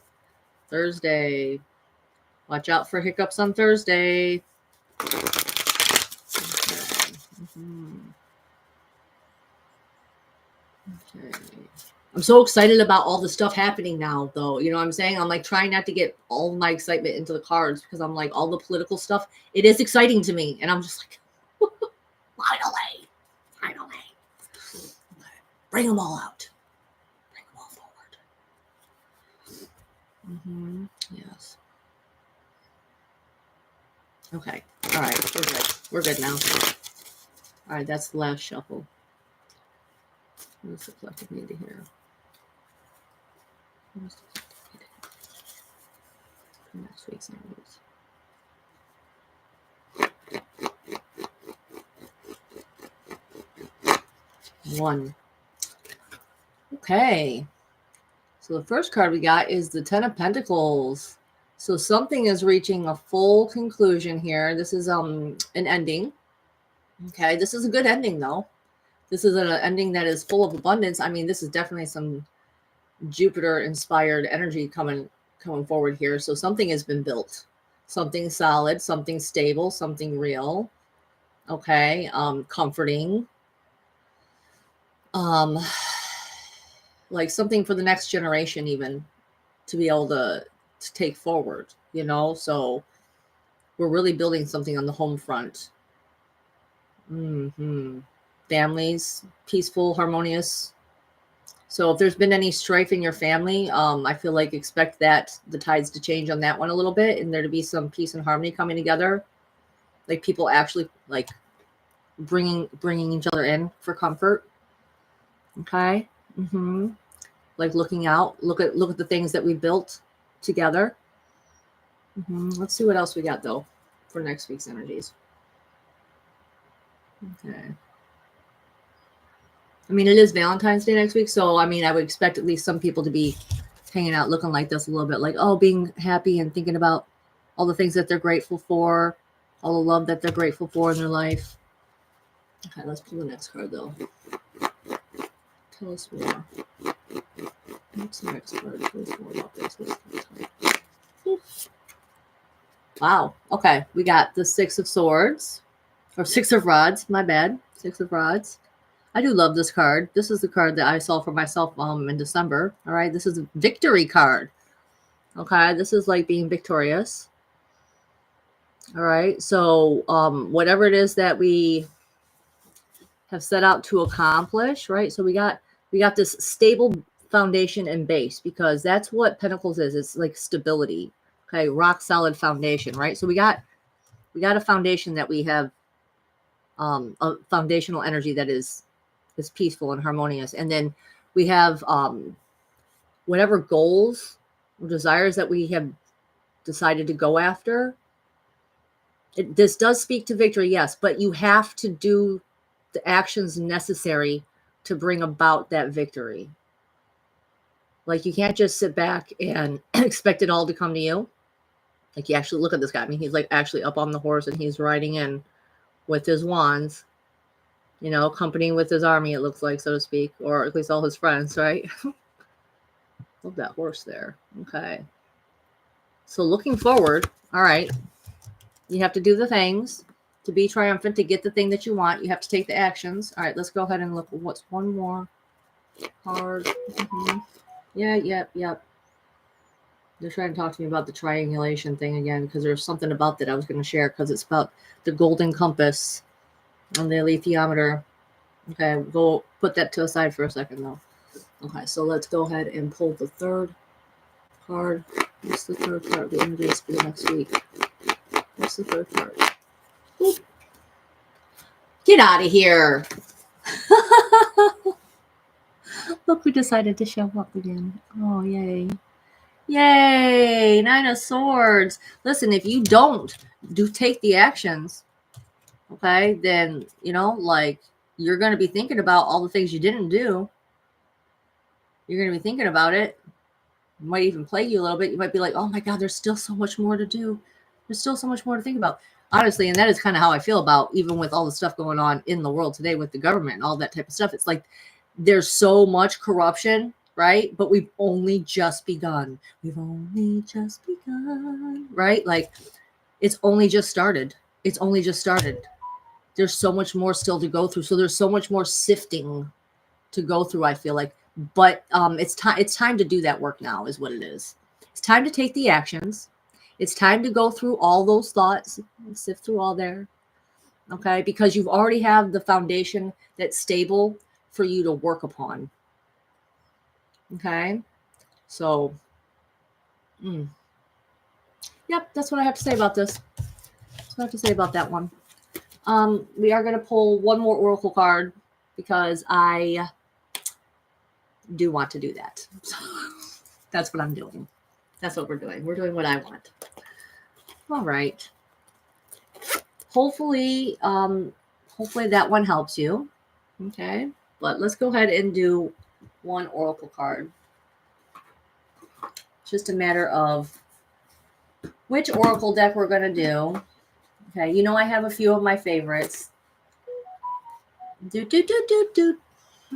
Thursday. Watch out for hiccups on Thursday. Okay. I'm so excited about all the stuff happening now, though. You know what I'm saying? I'm like trying not to get all my excitement into the cards because I'm like all the political stuff. It is exciting to me. And I'm just like, finally. Okay. Bring them all out. Bring them all forward. Yes. Okay. All right. We're good. We're good now. All right. That's the last shuffle. What's the collective need to hear? Next week's energies. One. Okay. So the first card we got is the Ten of Pentacles. So something is reaching a full conclusion here. This is an ending. Okay, this is a good ending though. This is an ending that is full of abundance. I mean, this is definitely some Jupiter inspired energy coming forward here. So something has been built. Something solid, something stable, something real. Okay, comforting. Like something for the next generation even to be able to take forward, you know? So we're really building something on the home front. Families, peaceful, harmonious. So if there's been any strife in your family, I feel like expect that the tides to change on that one a little bit and there to be some peace and harmony coming together. Like people actually like bringing each other in for comfort. Okay. Like looking out, look at the things that we built together. Let's see what else we got though for next week's energies. Okay. I mean, it is Valentine's Day next week, so I mean, I would expect at least some people to be hanging out looking like this a little bit, like, oh, being happy and thinking about all the things that they're grateful for, all the love that they're grateful for in their life. Okay, let's pull the next card though. Tell us more. What's the next card? Tell us more about this. Wow. Okay, we got the Six of Swords, or Six of Rods. My bad. Six of Rods. I do love this card. This is the card that I saw for myself in December. All right, this is a victory card. Okay, this is like being victorious. All right, so whatever it is that we have set out to accomplish, right? So we got this stable foundation and base, because that's what Pentacles is. It's like stability. Okay, rock solid foundation, right? So we got a foundation that we have, a foundational energy that is peaceful and harmonious, and then we have whatever goals or desires that we have decided to go after. This does speak to victory, yes, but you have to do the actions necessary to bring about that victory. Like you can't just sit back and expect it all to come to you. Like you actually look at this guy. I mean, he's like actually up on the horse and he's riding in with his wands, you know, accompanying with his army, it looks like, so to speak, or at least all his friends, right? Love that horse there. Okay. So looking forward, all right, you have to do the things to be triumphant, to get the thing that you want. You have to take the actions. All right, let's go ahead and look. What's one more card? Yeah, yep. They're trying to talk to me about the triangulation thing again, because there's something about that I was going to share, because it's about the golden compass and the alethiometer. Okay, go put that to the side for a second though. Okay, so let's go ahead and pull the third card. What's the third card? The energies for the next week. What's the third card? Oop. Get out of here. Look, we decided to show up again. Oh, yay. Yay. 9 of Swords. Listen, if you don't take the actions, okay, then, you know, like, you're going to be thinking about all the things you didn't do. You're going to be thinking about it. It might even plague you a little bit. You might be like, oh my God, there's still so much more to do. There's still so much more to think about. Honestly, and that is kind of how I feel about, even with all the stuff going on in the world today with the government and all that type of stuff. It's like there's so much corruption, right? But we've only just begun. We've only just begun, right? Like it's only just started. It's only just started. There's so much more still to go through. So there's so much more sifting to go through, I feel like. But it's time to do that work now is what it is. It's time to take the actions. It's time to go through all those thoughts, sift through all there, okay? Because you've already have the foundation that's stable for you to work upon, okay? So, yep, that's what I have to say about this. That's what I have to say about that one. We are going to pull one more oracle card because I do want to do that. So that's what I'm doing. That's what we're doing. We're doing what I want. All right. Hopefully that one helps you. Okay. But let's go ahead and do one oracle card. It's just a matter of which oracle deck we're going to do. Okay. You know, I have a few of my favorites. Okay.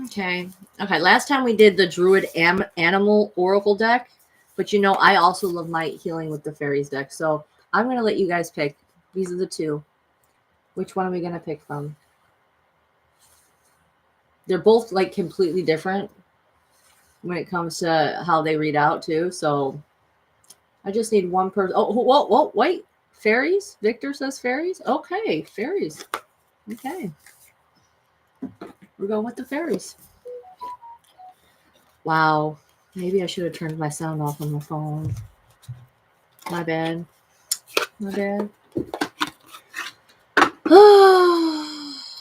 Okay. Last time we did the Druid Animal Oracle deck. But you know, I also love my Healing with the Fairies deck. So I'm going to let you guys pick. These are the two. Which one are we going to pick from? They're both like completely different when it comes to how they read out too. So I just need one person. Oh, whoa, wait. Fairies? Victor says fairies? Okay, fairies. Okay. We're going with the fairies. Wow. Maybe I should have turned my sound off on the phone. My bad. My bad.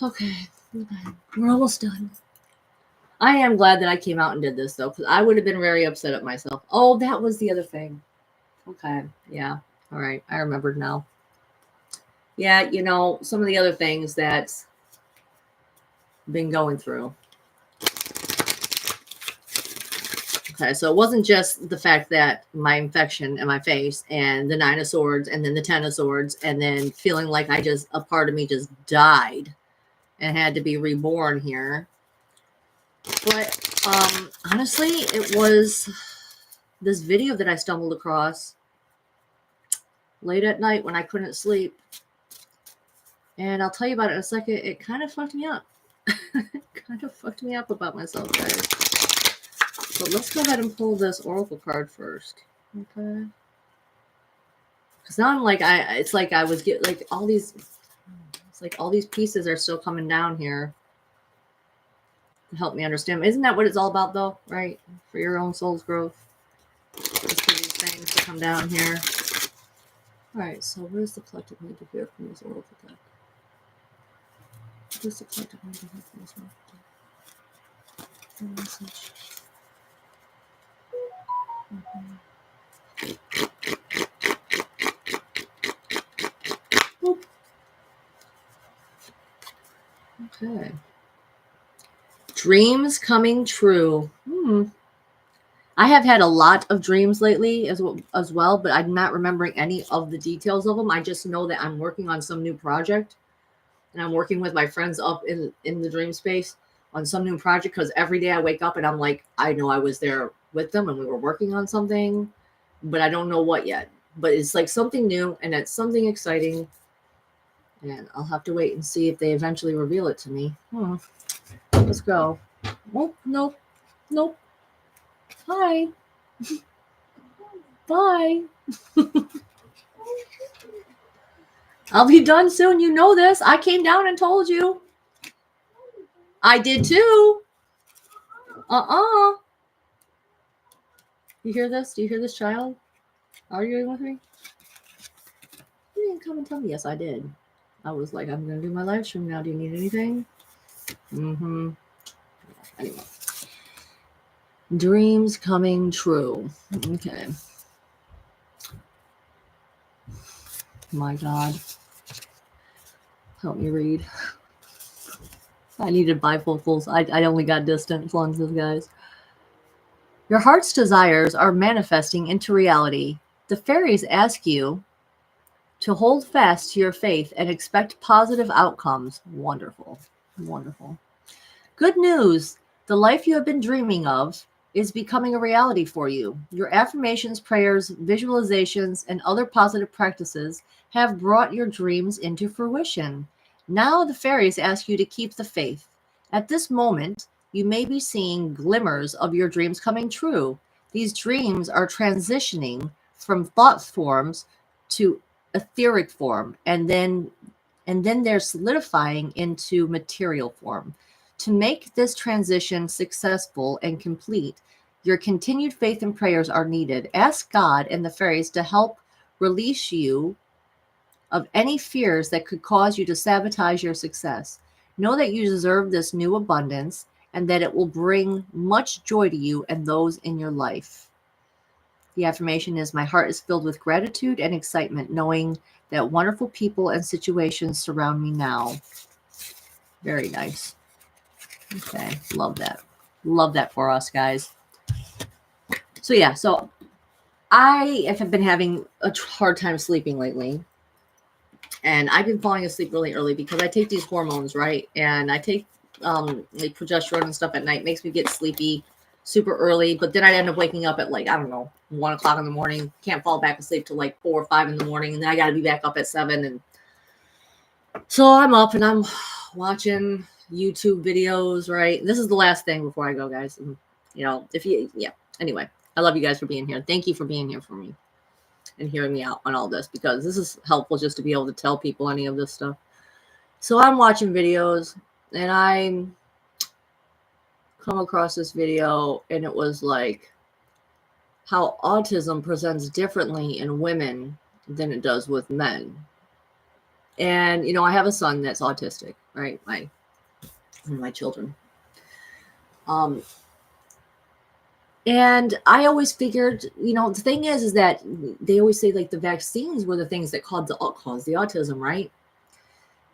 Okay. We're almost done. I am glad that I came out and did this, though, because I would have been very upset at myself. Oh, that was the other thing. Okay. Yeah. All right. I remembered now. Yeah, you know, some of the other things that's been going through. Okay, so it wasn't just the fact that my infection in my face and the 9 of Swords and then the 10 of Swords and then feeling like a part of me just died and had to be reborn here. But honestly, it was this video that I stumbled across late at night when I couldn't sleep. And I'll tell you about it in a second. It kind of fucked me up. Kind of fucked me up about myself, guys. But let's go ahead and pull this oracle card first. Okay. Because now I'm like, it's like I was getting like all these, it's like all these pieces are still coming down here to help me understand. Isn't that what it's all about though? Right? For your own soul's growth. Just for these things to come down here. All right. So what does the collective need to hear from this oracle deck? What does the collective need to hear from this oracle deck? Message. Okay. Dreams coming true. I have had a lot of dreams lately as well, but I'm not remembering any of the details of them. I just know that I'm working on some new project, and I'm working with my friends up in the dream space on some new project because every day I wake up and I'm like, I know I was there with them and we were working on something, but I don't know what yet. But it's like something new and it's something exciting, and I'll have to wait and see if they eventually reveal it to me. Let's go. Oh, nope. Hi. Bye. I'll be done soon. You know this. I came down and told you. I did too. You hear this? Do you hear this child arguing with me? You didn't come and tell me. Yes, I did. I was like, I'm going to do my live stream now. Do you need anything? Anyway. Dreams coming true. Okay. My God. Help me read. I needed bifocals. I only got distant lenses, guys. Your heart's desires are manifesting into reality. The fairies ask you to hold fast to your faith and expect positive outcomes. Wonderful. Wonderful. Good news. The life you have been dreaming of is becoming a reality for you. Your affirmations, prayers, visualizations, and other positive practices have brought your dreams into fruition. Now the fairies ask you to keep the faith. At this moment, you may be seeing glimmers of your dreams coming true. These dreams are transitioning from thought forms to etheric form, and then they're solidifying into material form. To make this transition successful and complete, your continued faith and prayers are needed. Ask God and the fairies to help release you of any fears that could cause you to sabotage your success. Know that you deserve this new abundance and that it will bring much joy to you and those in your life. The affirmation is, my heart is filled with gratitude and excitement, knowing that wonderful people and situations surround me now. Very nice. Okay, love that. Love that for us, guys. So yeah, so I have been having a hard time sleeping lately. And I've been falling asleep really early because I take these hormones, right? And I take like progesterone and stuff at night. Makes me get sleepy super early. But then I end up waking up at like, I don't know, 1 o'clock in the morning. Can't fall back asleep till like 4 or 5 in the morning. And then I got to be back up at 7. And so I'm up and I'm watching YouTube videos, right? This is the last thing before I go, guys. And, anyway, I love you guys for being here. Thank you for being here for me and hearing me out on all this, because this is helpful just to be able to tell people any of this stuff. So I'm watching videos and I come across this video, and it was like how autism presents differently in women than it does with men. And, I have a son that's autistic, right? One of my children. And I always figured, the thing is that they always say like the vaccines were the things that caused the autism, right?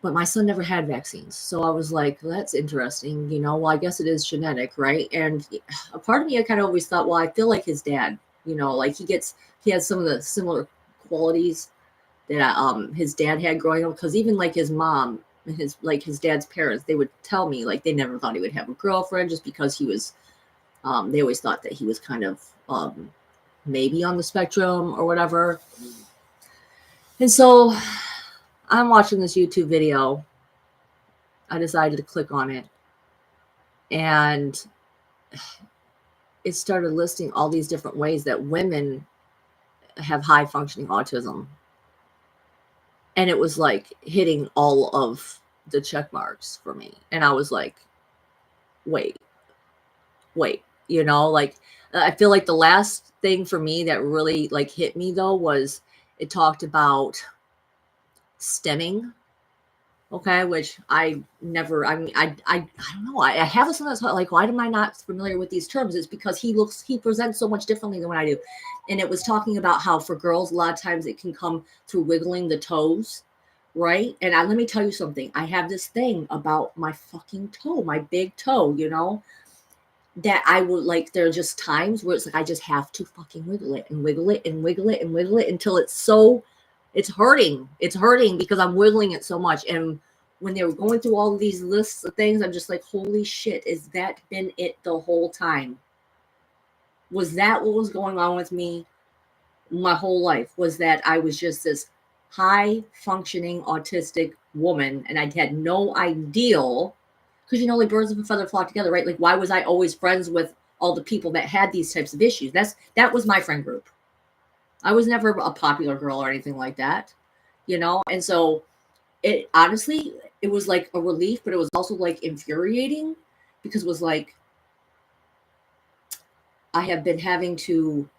But my son never had vaccines. So I was like, well, that's interesting. Well, I guess it is genetic, right? And a part of me, I kind of always thought, well, I feel like his dad, like he has some of the similar qualities that his dad had growing up. Because even like his mom, his dad's parents, they would tell me like they never thought he would have a girlfriend just because he was, they always thought that he was kind of maybe on the spectrum or whatever. And so I'm watching this YouTube video. I decided to click on it, and it started listing all these different ways that women have high functioning autism. And it was like hitting all of the check marks for me. And I was like, wait, like I feel like the last thing for me that really like hit me though was it talked about stemming. Okay, which I never, I don't know. I have a son that's like, why am I not familiar with these terms? It's because he presents so much differently than what I do. And it was talking about how for girls, a lot of times it can come through wiggling the toes, right? And let me tell you something. I have this thing about my fucking toe, my big toe, that I would like, there are just times where it's like, I just have to fucking wiggle it and wiggle it and wiggle it and wiggle it until it's hurting. It's hurting because I'm wiggling it so much. And when they were going through all of these lists of things, I'm just like, holy shit, is that been it the whole time? Was that what was going on with me my whole life? Was that I was just this high functioning autistic woman and I had no idea, because like birds of a feather flock together, right? Like, why was I always friends with all the people that had these types of issues? That was my friend group. I was never a popular girl or anything like that, And so it honestly, it was like a relief, but it was also like infuriating, because it was like, I have been having to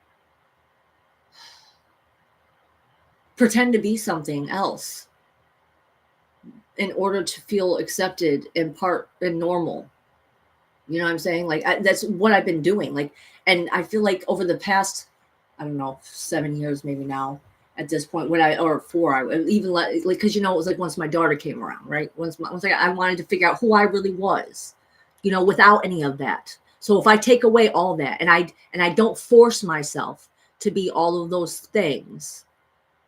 pretend to be something else in order to feel accepted and part and normal. You know what I'm saying? Like, that's what I've been doing. Like, and I feel like over the past, I don't know, 7 years maybe now at this point, or 4, I even like, because it was like once my daughter came around, right? Once I wanted to figure out who I really was, without any of that. So if I take away all that and I don't force myself to be all of those things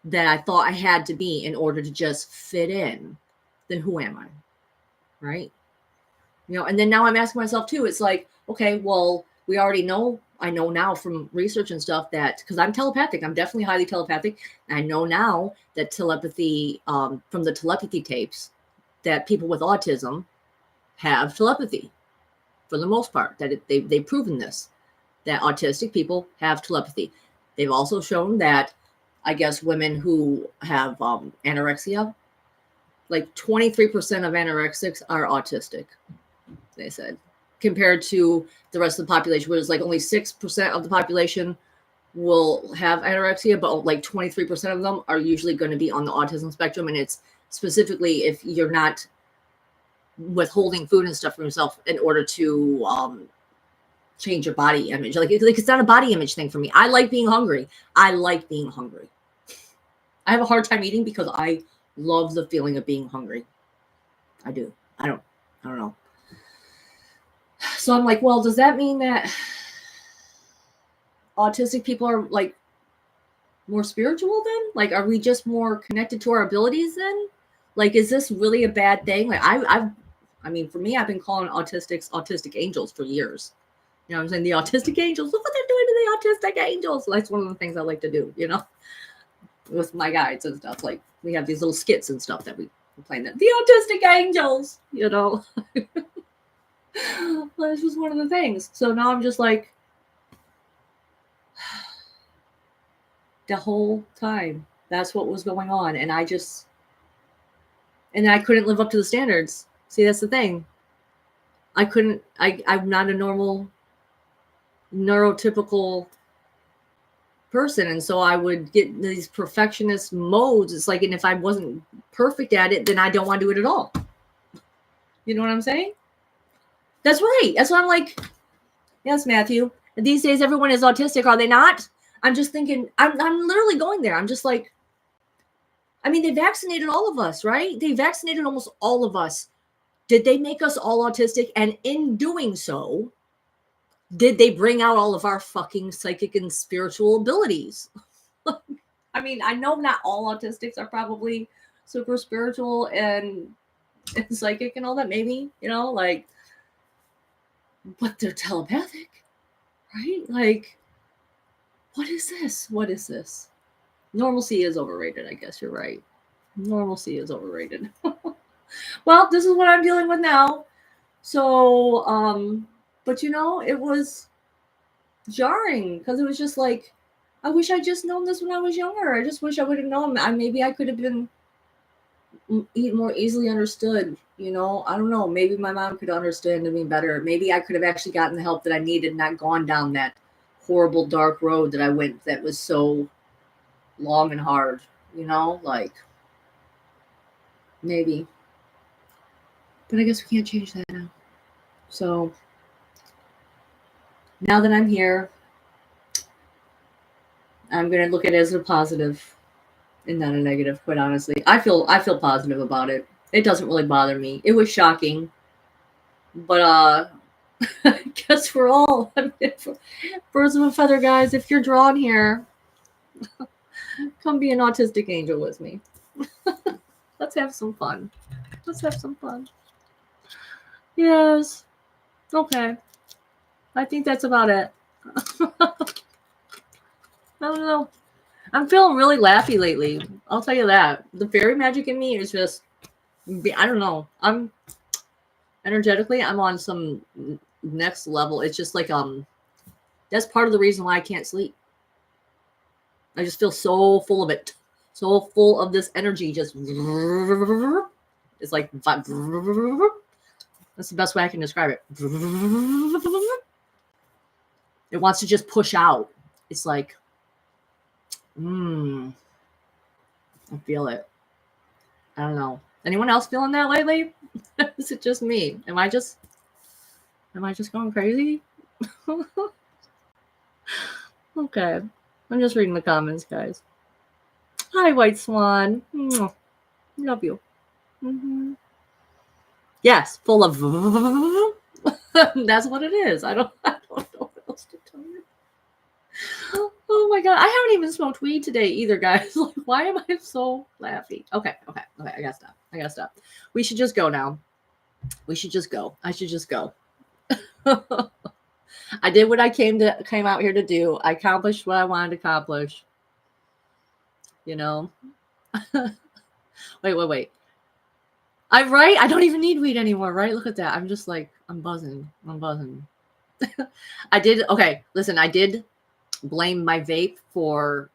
that I thought I had to be in order to just fit in, then who am I? Right? And then now I'm asking myself too, it's like, okay, well, we already know, I know now from research and stuff that, because I'm telepathic, I'm definitely highly telepathic. And I know now that telepathy, from the telepathy tapes, that people with autism have telepathy for the most part, that they've proven this, that autistic people have telepathy. They've also shown that, I guess, women who have anorexia, like 23% of anorexics are autistic, they said, compared to the rest of the population, where it's like only 6% of the population will have anorexia, but like 23% of them are usually going to be on the autism spectrum. And it's specifically if you're not withholding food and stuff from yourself in order to change your body image. Like it's not a body image thing for me. I like being hungry. I like being hungry. I have a hard time eating because I love the feeling of being hungry. I do. I don't know. So I'm like, well, does that mean that autistic people are like more spiritual then? Like, are we just more connected to our abilities then? Like, is this really a bad thing? Like, I mean, for me, I've been calling autistics autistic angels for years. You know what I'm saying? The autistic angels, look what they're doing to the autistic angels. That's one of the things I like to do, you know, with my guides and stuff. Like, we have these little skits and stuff that we play that. The autistic angels, you know. Well, this was one of the things. So now I'm just like, the whole time, that's what was going on. And I couldn't live up to the standards. See, that's the thing. I'm not a normal neurotypical person. And so I would get these perfectionist modes. It's like, and if I wasn't perfect at it, then I don't want to do it at all. You know what I'm saying? That's right. That's why I'm like, yes, Matthew. These days, everyone is autistic, are they not? I'm just thinking, I'm literally going there. I'm just like, I mean, they vaccinated all of us, right? They vaccinated almost all of us. Did they make us all autistic? And in doing so, did they bring out all of our fucking psychic and spiritual abilities? I mean, I know not all autistics are probably super spiritual and psychic and all that, maybe, you know, like, but they're telepathic, right? Like, what is this? What is this? Normalcy is overrated. I guess you're right. Normalcy is overrated. Well, this is what I'm dealing with now. So, but you know, it was jarring because it was just like, I wish I'd just known this when I was younger. I just wish I would have known. Maybe I could have been more easily understood. You know, I don't know. Maybe my mom could understand me better. Maybe I could have actually gotten the help that I needed and not gone down that horrible dark road that I went that was so long and hard, you know, like maybe. But I guess we can't change that now. So now that I'm here, I'm gonna look at it as a positive and not a negative, quite honestly. I feel positive about it. It doesn't really bother me. It was shocking. But I guess we're all birds of a feather, guys. If you're drawn here, come be an autistic angel with me. Let's have some fun. Let's have some fun. Yes. Okay. I think that's about it. I don't know. I'm feeling really laughy lately. I'll tell you that. The fairy magic in me is just, I don't know. I'm energetically, I'm on some next level. It's just like, that's part of the reason why I can't sleep. I just feel so full of it. So full of this energy. Just, it's like, that's the best way I can describe it. It wants to just push out. It's like, I feel it. I don't know. Anyone else feeling that lately? Is it just me? Am I just going crazy? Okay. I'm just reading the comments, guys. Hi, White Swan. Love you. Yes, full of. That's what it is. I don't know what else to tell you. Oh my god, I haven't even smoked weed today either, guys. Like, why am I so laughy? Okay. I gotta stop. We should just go now. I should just go. I did what I came out here to do. I accomplished what I wanted to accomplish. You know. Wait. I'm right. I don't even need weed anymore, right? Look at that. I'm just like, I'm buzzing. I did blame my vape for,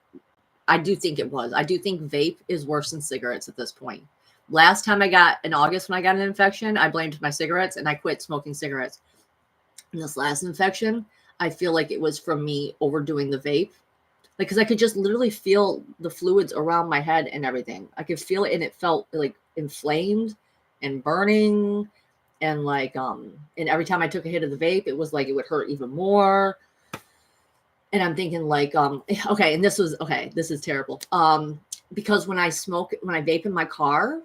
I do think vape is worse than cigarettes at this point. Last time in August when I got an infection, I blamed my cigarettes and I quit smoking cigarettes. In this last infection, I feel like it was from me overdoing the vape. Like, because I could just literally feel the fluids around my head and everything. I could feel it and it felt like inflamed and burning. And like, and every time I took a hit of the vape, it was like it would hurt even more. And I'm thinking like, okay, and this is terrible. Because when I vape in my car,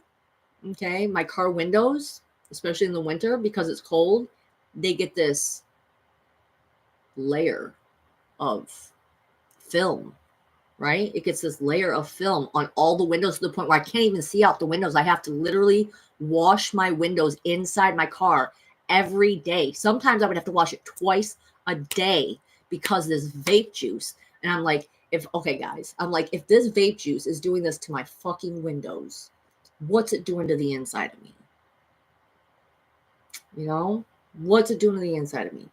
okay, my car windows, especially in the winter, because it's cold, they get this layer of film, right? It gets this layer of film on all the windows to the point where I can't even see out the windows. I have to literally wash my windows inside my car every day. Sometimes I would have to wash it twice a day because of this vape juice. And I'm like, okay, guys, I'm like, if this vape juice is doing this to my fucking windows, what's it doing to the inside of me? You know, what's it doing to the inside of me?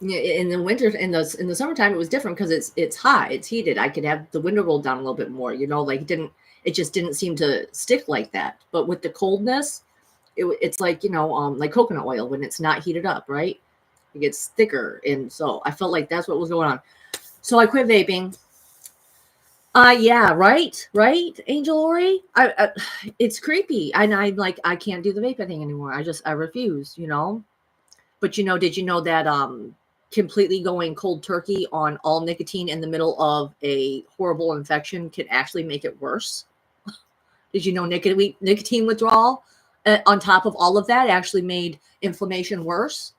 Yeah, in the winter, in the summertime, it was different because it's hot, it's heated. I could have the window rolled down a little bit more, you know, like it just didn't seem to stick like that. But with the coldness, it's like, you know, like coconut oil when it's not heated up, right? It gets thicker, and so I felt like that's what was going on. So I quit vaping. Yeah, right, Angel Ori. It's creepy, and I'm like, I can't do the vaping thing anymore. I refuse, you know. But you know, did you know that completely going cold turkey on all nicotine in the middle of a horrible infection can actually make it worse? Did you know nicotine withdrawal on top of all of that actually made inflammation worse?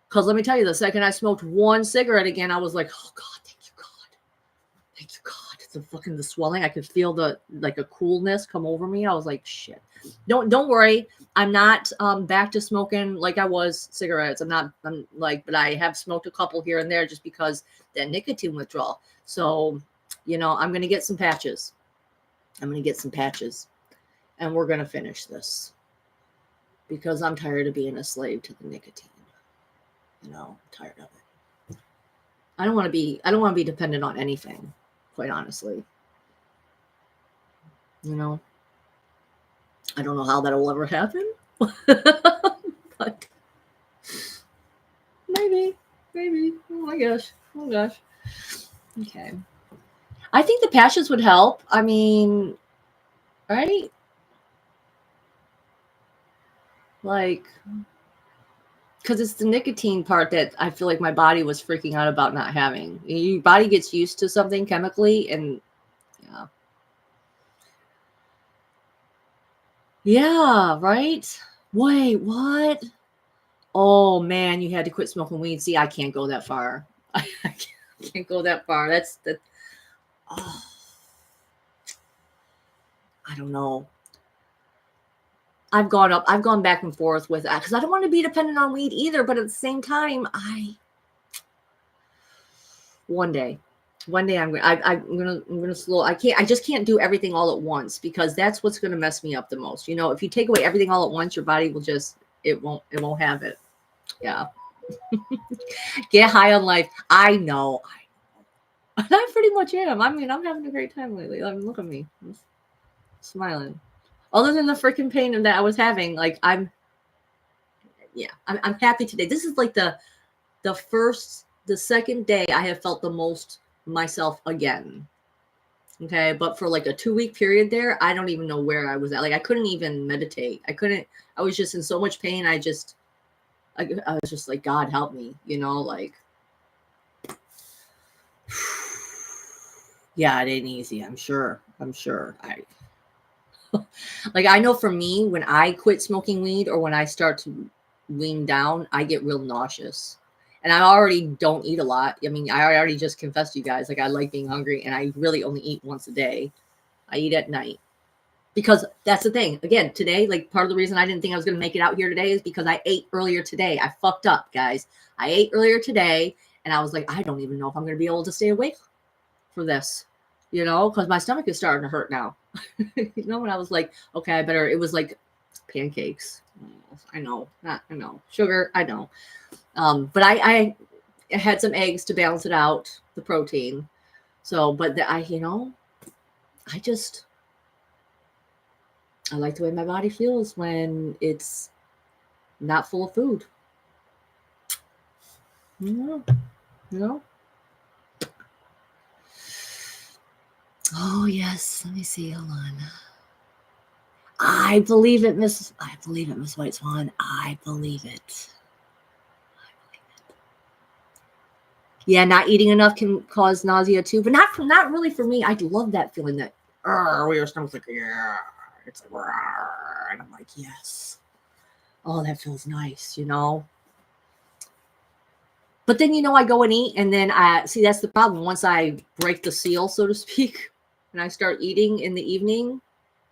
Because let me tell you, the second I smoked one cigarette again, I was like, oh God, thank you, God. Thank you, God. The swelling. I could feel like a coolness come over me. I was like, shit. Don't worry. I'm not back to smoking like I was cigarettes. I'm like, but I have smoked a couple here and there just because that nicotine withdrawal. So, you know, I'm gonna get some patches. And we're gonna finish this because I'm tired of being a slave to the nicotine. You know, I'm tired of it. I don't want to be dependent on anything, quite honestly. You know, I don't know how that will ever happen, but maybe. Oh my gosh. Okay. I think the patches would help. I mean, right? Like, because it's the nicotine part that I feel like my body was freaking out about not having. Your body gets used to something chemically, and yeah. Yeah, right? Wait, what? Oh man, you had to quit smoking weed. See, I can't go that far. I can't go that far. That's the. Oh, I don't know. I've gone back and forth with that because I don't want to be dependent on weed either. But at the same time, one day, I'm gonna slow. I just can't do everything all at once because that's what's gonna mess me up the most. You know, if you take away everything all at once, your body will just it won't have it. Yeah, get high on life. I know. I pretty much am. I mean, I'm having a great time lately. I mean, look at me, I'm smiling. Other than the freaking pain that I was having, like I'm happy today. This is like the second day I have felt the most myself again. Okay, but for like a 2 week period there, I don't even know where I was at. Like I couldn't even meditate. I was just in so much pain. I was just like, God help me, you know, like yeah, it ain't easy. I'm sure. Like I know for me, when I quit smoking weed or when I start to wean down, I get real nauseous. And I already don't eat a lot. I mean, I already just confessed to you guys, like I like being hungry and I really only eat once a day. I eat at night. Because that's the thing. Again, today, like part of the reason I didn't think I was going to make it out here today is because I ate earlier today. I fucked up, guys. I ate earlier today and I was like, I don't even know if I'm going to be able to stay awake for this, you know, because my stomach is starting to hurt now. You know, when I was like, okay, it was like pancakes. I know, not, I know, sugar, I know. But I had some eggs to balance it out, the protein. So, but you know, I just, I like the way my body feels when it's not full of food. You know, you know? Oh, yes. Let me see. Hold on. I believe it, Miss White Swan. I believe it. Yeah, not eating enough can cause nausea too, but not really for me. I love that feeling that where your stomach's like, yeah, it's like, and I'm like, yes. Oh, that feels nice, you know. But then, you know, I go and eat, and then I see that's the problem. Once I break the seal, so to speak, and I start eating in the evening,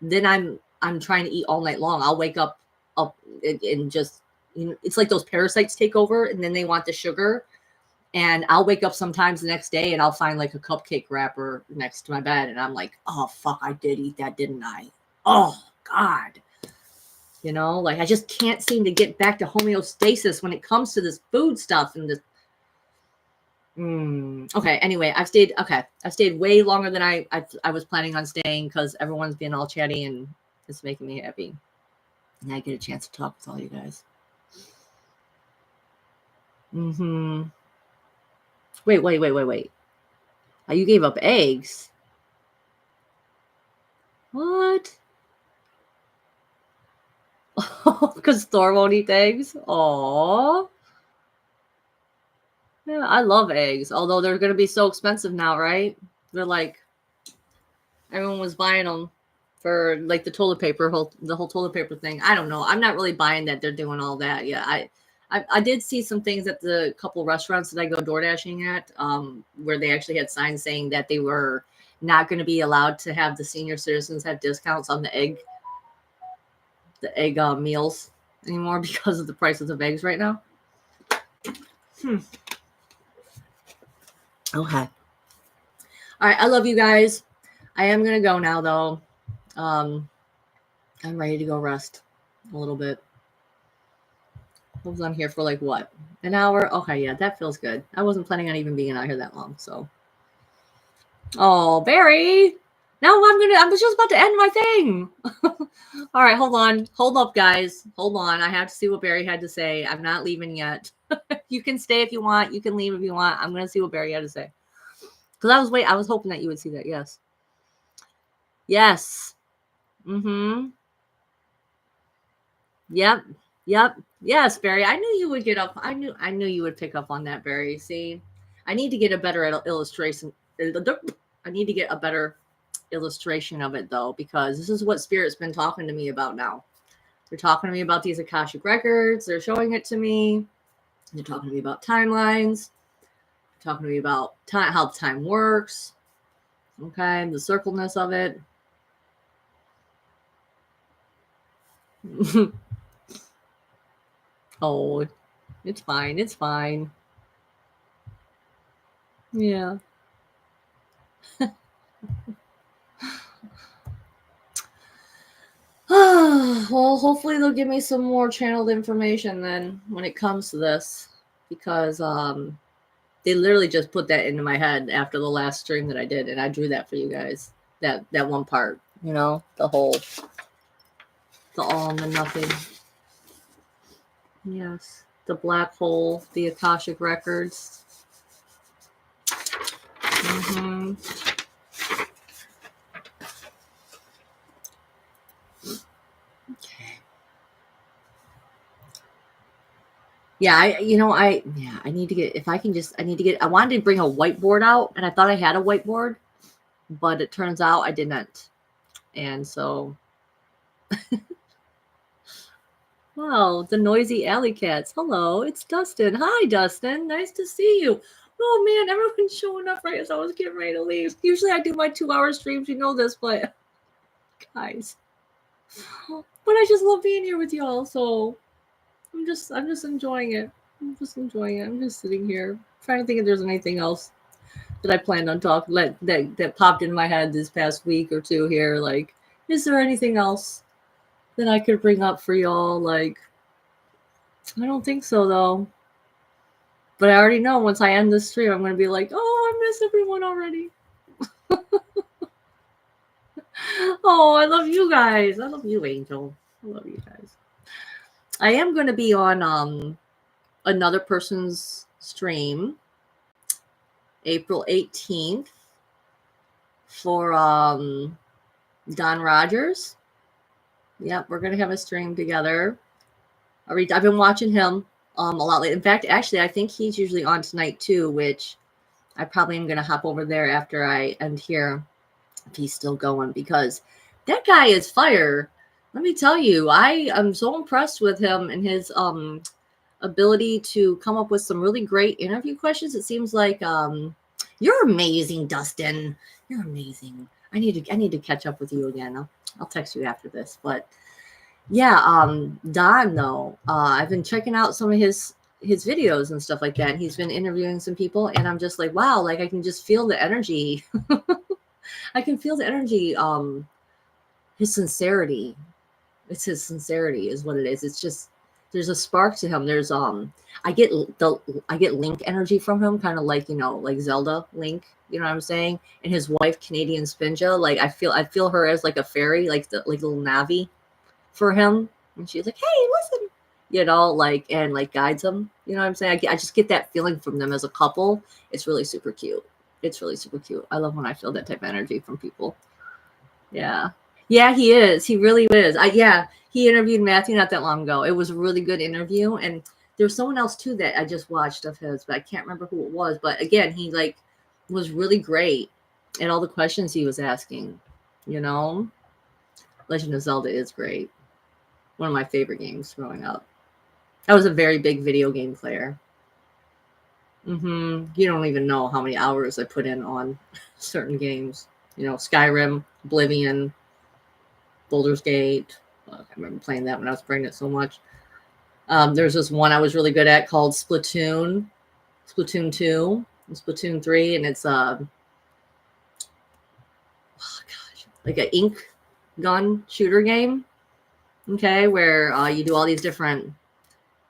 then I'm trying to eat all night long. I'll wake up and just, you know, it's like those parasites take over, and then they want the sugar. And I'll wake up sometimes the next day and I'll find like a cupcake wrapper next to my bed. And I'm like, oh, fuck, I did eat that, didn't I? Oh, God. You know, like I just can't seem to get back to homeostasis when it comes to this food stuff and this. Okay. Anyway, I've stayed way longer than I was planning on staying because everyone's being all chatty and it's making me happy. And I get a chance to talk with all you guys. Wait. Oh, you gave up eggs. What? Because Thor won't eat eggs? Aww. Yeah, I love eggs. Although they're going to be so expensive now, right? They're like, everyone was buying them for like the toilet paper, the whole toilet paper thing. I don't know. I'm not really buying that they're doing all that. Yeah, I did see some things at the couple restaurants that I go door dashing at, where they actually had signs saying that they were not going to be allowed to have the senior citizens have discounts on the egg meals anymore because of the prices of eggs right now. Okay. All right. I love you guys. I am going to go now, though. I'm ready to go rest a little bit. I'm here for like what? An hour? Okay. Yeah, that feels good. I wasn't planning on even being out here that long. So. Oh, Barry. Now I was just about to end my thing. All right. Hold on. Hold up, guys. Hold on. I have to see what Barry had to say. I'm not leaving yet. You can stay if you want. You can leave if you want. I'm going to see what Barry had to say. Because I was hoping that you would see that. Yes. Yes. Mm-hmm. Yep. Yes, Barry. I knew you would get up. I knew you would pick up on that, Barry. See, I need to get a better illustration. I need to get a better illustration of it, though, because this is what Spirit's been talking to me about now. They're talking to me about these Akashic records. They're showing it to me. They're talking to me about timelines. They're talking to me about time, how time works. Okay, the circleness of it. Oh, it's fine. It's fine. Yeah. Well, hopefully they'll give me some more channeled information then when it comes to this, because they literally just put that into my head after the last stream that I did, and I drew that for you guys. That one part, you know, the all and the nothing. Yes, the black hole, the Akashic records. Mm-hmm. Okay. Yeah, I need to get, if I can just, I wanted to bring a whiteboard out, and I thought I had a whiteboard, but it turns out I didn't. And so, wow, the noisy alley cats. Hello, it's Dustin. Hi, Dustin. Nice to see you. Oh man, everyone's showing up right as I was getting ready to leave. Usually I do my 2-hour streams, you know this, but guys, but I just love being here with y'all. So I'm just enjoying it. I'm just sitting here trying to think if there's anything else that I planned on talking that popped in my head this past week or two here. Like, is there anything else that I could bring up for y'all? Like, I don't think so though. But I already know once I end this stream, I'm going to be like, oh, I miss everyone already. Oh, I love you guys. I love you, Angel. I love you guys. I am going to be on another person's stream April 18th for Don Rogers. Yep, we're gonna have a stream together. I've been watching him a lot lately. In fact, actually, I think he's usually on tonight too, which I probably am gonna hop over there after I end here if he's still going, because that guy is fire. Let me tell you, I am so impressed with him and his ability to come up with some really great interview questions. It seems like you're amazing, Dustin. You're amazing. I need to catch up with you again. I'll text you after this. But yeah, Don though, I've been checking out some of his videos and stuff like that. He's been interviewing some people, and I'm just like, wow, like I can just feel the energy. I can feel the energy. His sincerity. It's his sincerity is what it is. It's just there's a spark to him. There's I get Link energy from him, kind of like, you know, like Zelda Link, you know what I'm saying? And his wife, Canadian Spinja, like I feel her as like a fairy, like the little Navi for him. And she's like, hey, listen, you know, like, and like guides him. You know what I'm saying? I just get that feeling from them as a couple. It's really super cute. It's really super cute. I love when I feel that type of energy from people. Yeah. Yeah, he is. He really is. He interviewed Matthew not that long ago. It was a really good interview. And there's someone else too that I just watched of his, but I can't remember who it was. But again, he like was really great at all the questions he was asking. You know, Legend of Zelda is great. One of my favorite games growing up. I was a very big video game player. You don't even know how many hours I put in on certain games. You know, Skyrim, Oblivion, Baldur's Gate. I remember playing that when I was pregnant so much. There's this one I was really good at called Splatoon 2, and Splatoon 3, and it's like an ink gun shooter game. Okay, where you do all these different.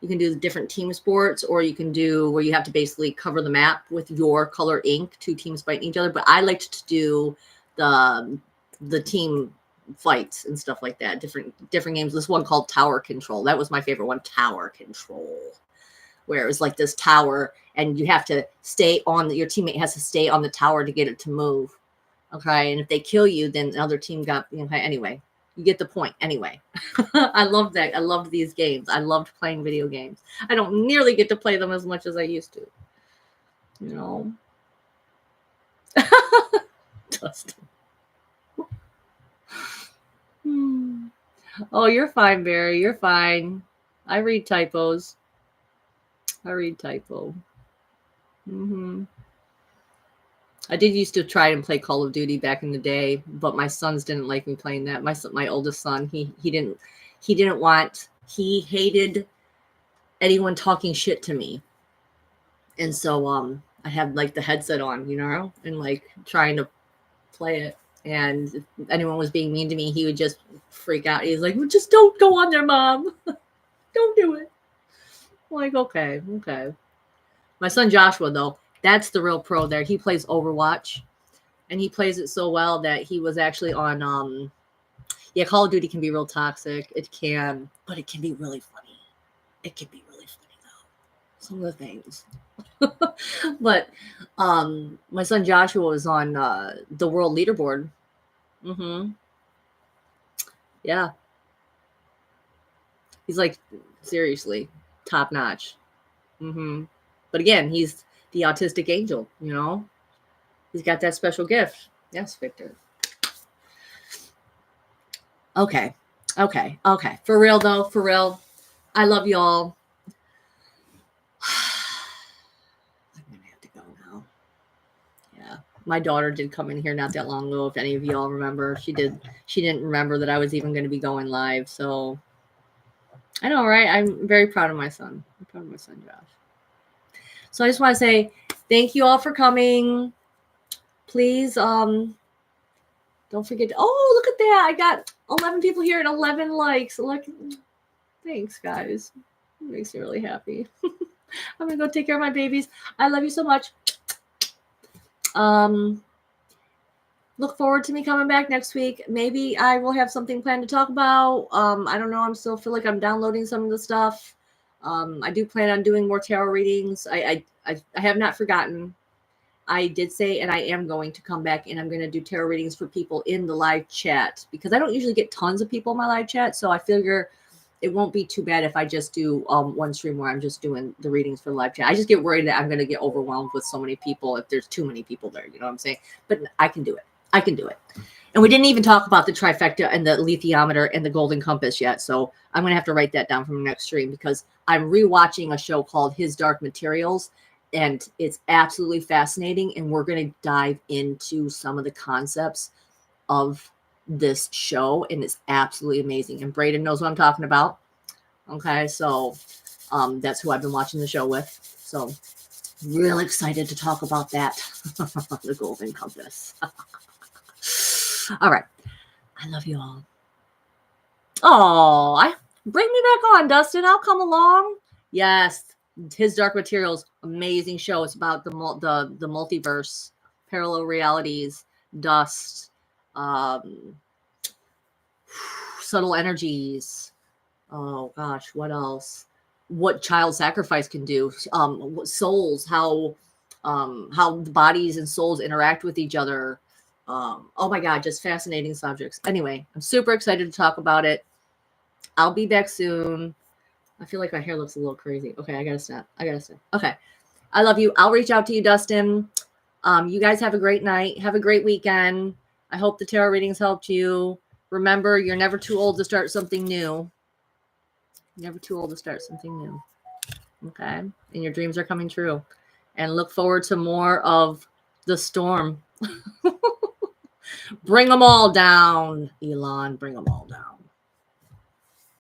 You can do different team sports, or you can do where you have to basically cover the map with your color ink, 2 teams fighting each other. But I liked to do the team fights and stuff like that. Different games. This one called Tower Control. That was my favorite one, Tower Control, where it was like this tower, and you have to stay on. Your teammate has to stay on the tower to get it to move. Okay, and if they kill you, then the other team got. Anyway, you get the point. Anyway, I loved that. I loved these games. I loved playing video games. I don't nearly get to play them as much as I used to. You know. Dustin. Oh, you're fine, Barry. You're fine. I read typos. I read typo. I did used to try and play Call of Duty back in the day, but my sons didn't like me playing that. My oldest son, he hated anyone talking shit to me. And so I had like the headset on, you know, and like trying to play it. And if anyone was being mean to me, he would just freak out. He's like, well, just don't go on there, Mom. Don't do it. I'm like, okay. My son Joshua, though, that's the real pro there. He plays Overwatch, and he plays it so well that he was actually on Call of Duty can be real toxic. It can, but it can be really funny. It can be really funny though. Some of the things. But my son Joshua was on the world leaderboard. Yeah. He's like seriously top notch. But again, he's the autistic angel, you know? He's got that special gift. Yes, Victor. Okay. For real, though. For real. I love y'all. I'm going to have to go now. Yeah. My daughter did come in here not that long ago, if any of y'all remember. She didn't remember that I was even going to be going live. So I know, right? I'm very proud of my son. I'm proud of my son, Josh. So I just want to say thank you all for coming. Please, don't forget. Look at that. I got 11 people here and 11 likes. Look, thanks, guys. It makes me really happy. I'm going to go take care of my babies. I love you so much. Look forward to me coming back next week. Maybe I will have something planned to talk about. I don't know. I still feel like I'm downloading some of the stuff. I do plan on doing more tarot readings. I have not forgotten. I did say, and I am going to come back and I'm going to do tarot readings for people in the live chat because I don't usually get tons of people in my live chat. So I figure it won't be too bad if I just do one stream where I'm just doing the readings for the live chat. I just get worried that I'm going to get overwhelmed with so many people if there's too many people there. You know what I'm saying? But I can do it. I can do it. And we didn't even talk about the trifecta and the lithiometer and the golden compass yet. So I'm going to have to write that down from the next stream because I'm rewatching a show called His Dark Materials. And it's absolutely fascinating. And we're going to dive into some of the concepts of this show. And it's absolutely amazing. And Braden knows what I'm talking about. Okay. So that's who I've been watching the show with. So real excited to talk about that. The golden compass. All right. I love you all. Oh, bring me back on, Dustin. I'll come along. Yes. His Dark Materials, amazing show. It's about the multiverse, parallel realities, dust, subtle energies. Oh gosh, what else? What child sacrifice can do? Souls, how the bodies and souls interact with each other. Oh my God, just fascinating subjects. Anyway, I'm super excited to talk about it. I'll be back soon. I feel like my hair looks a little crazy. Okay, I gotta stop. Okay. I love you. I'll reach out to you, Dustin. You guys have a great night. Have a great weekend. I hope the tarot readings helped you. Remember, you're never too old to start something new. Never too old to start something new. Okay? And your dreams are coming true. And look forward to more of the storm. Bring them all down, Elon. Bring them all down.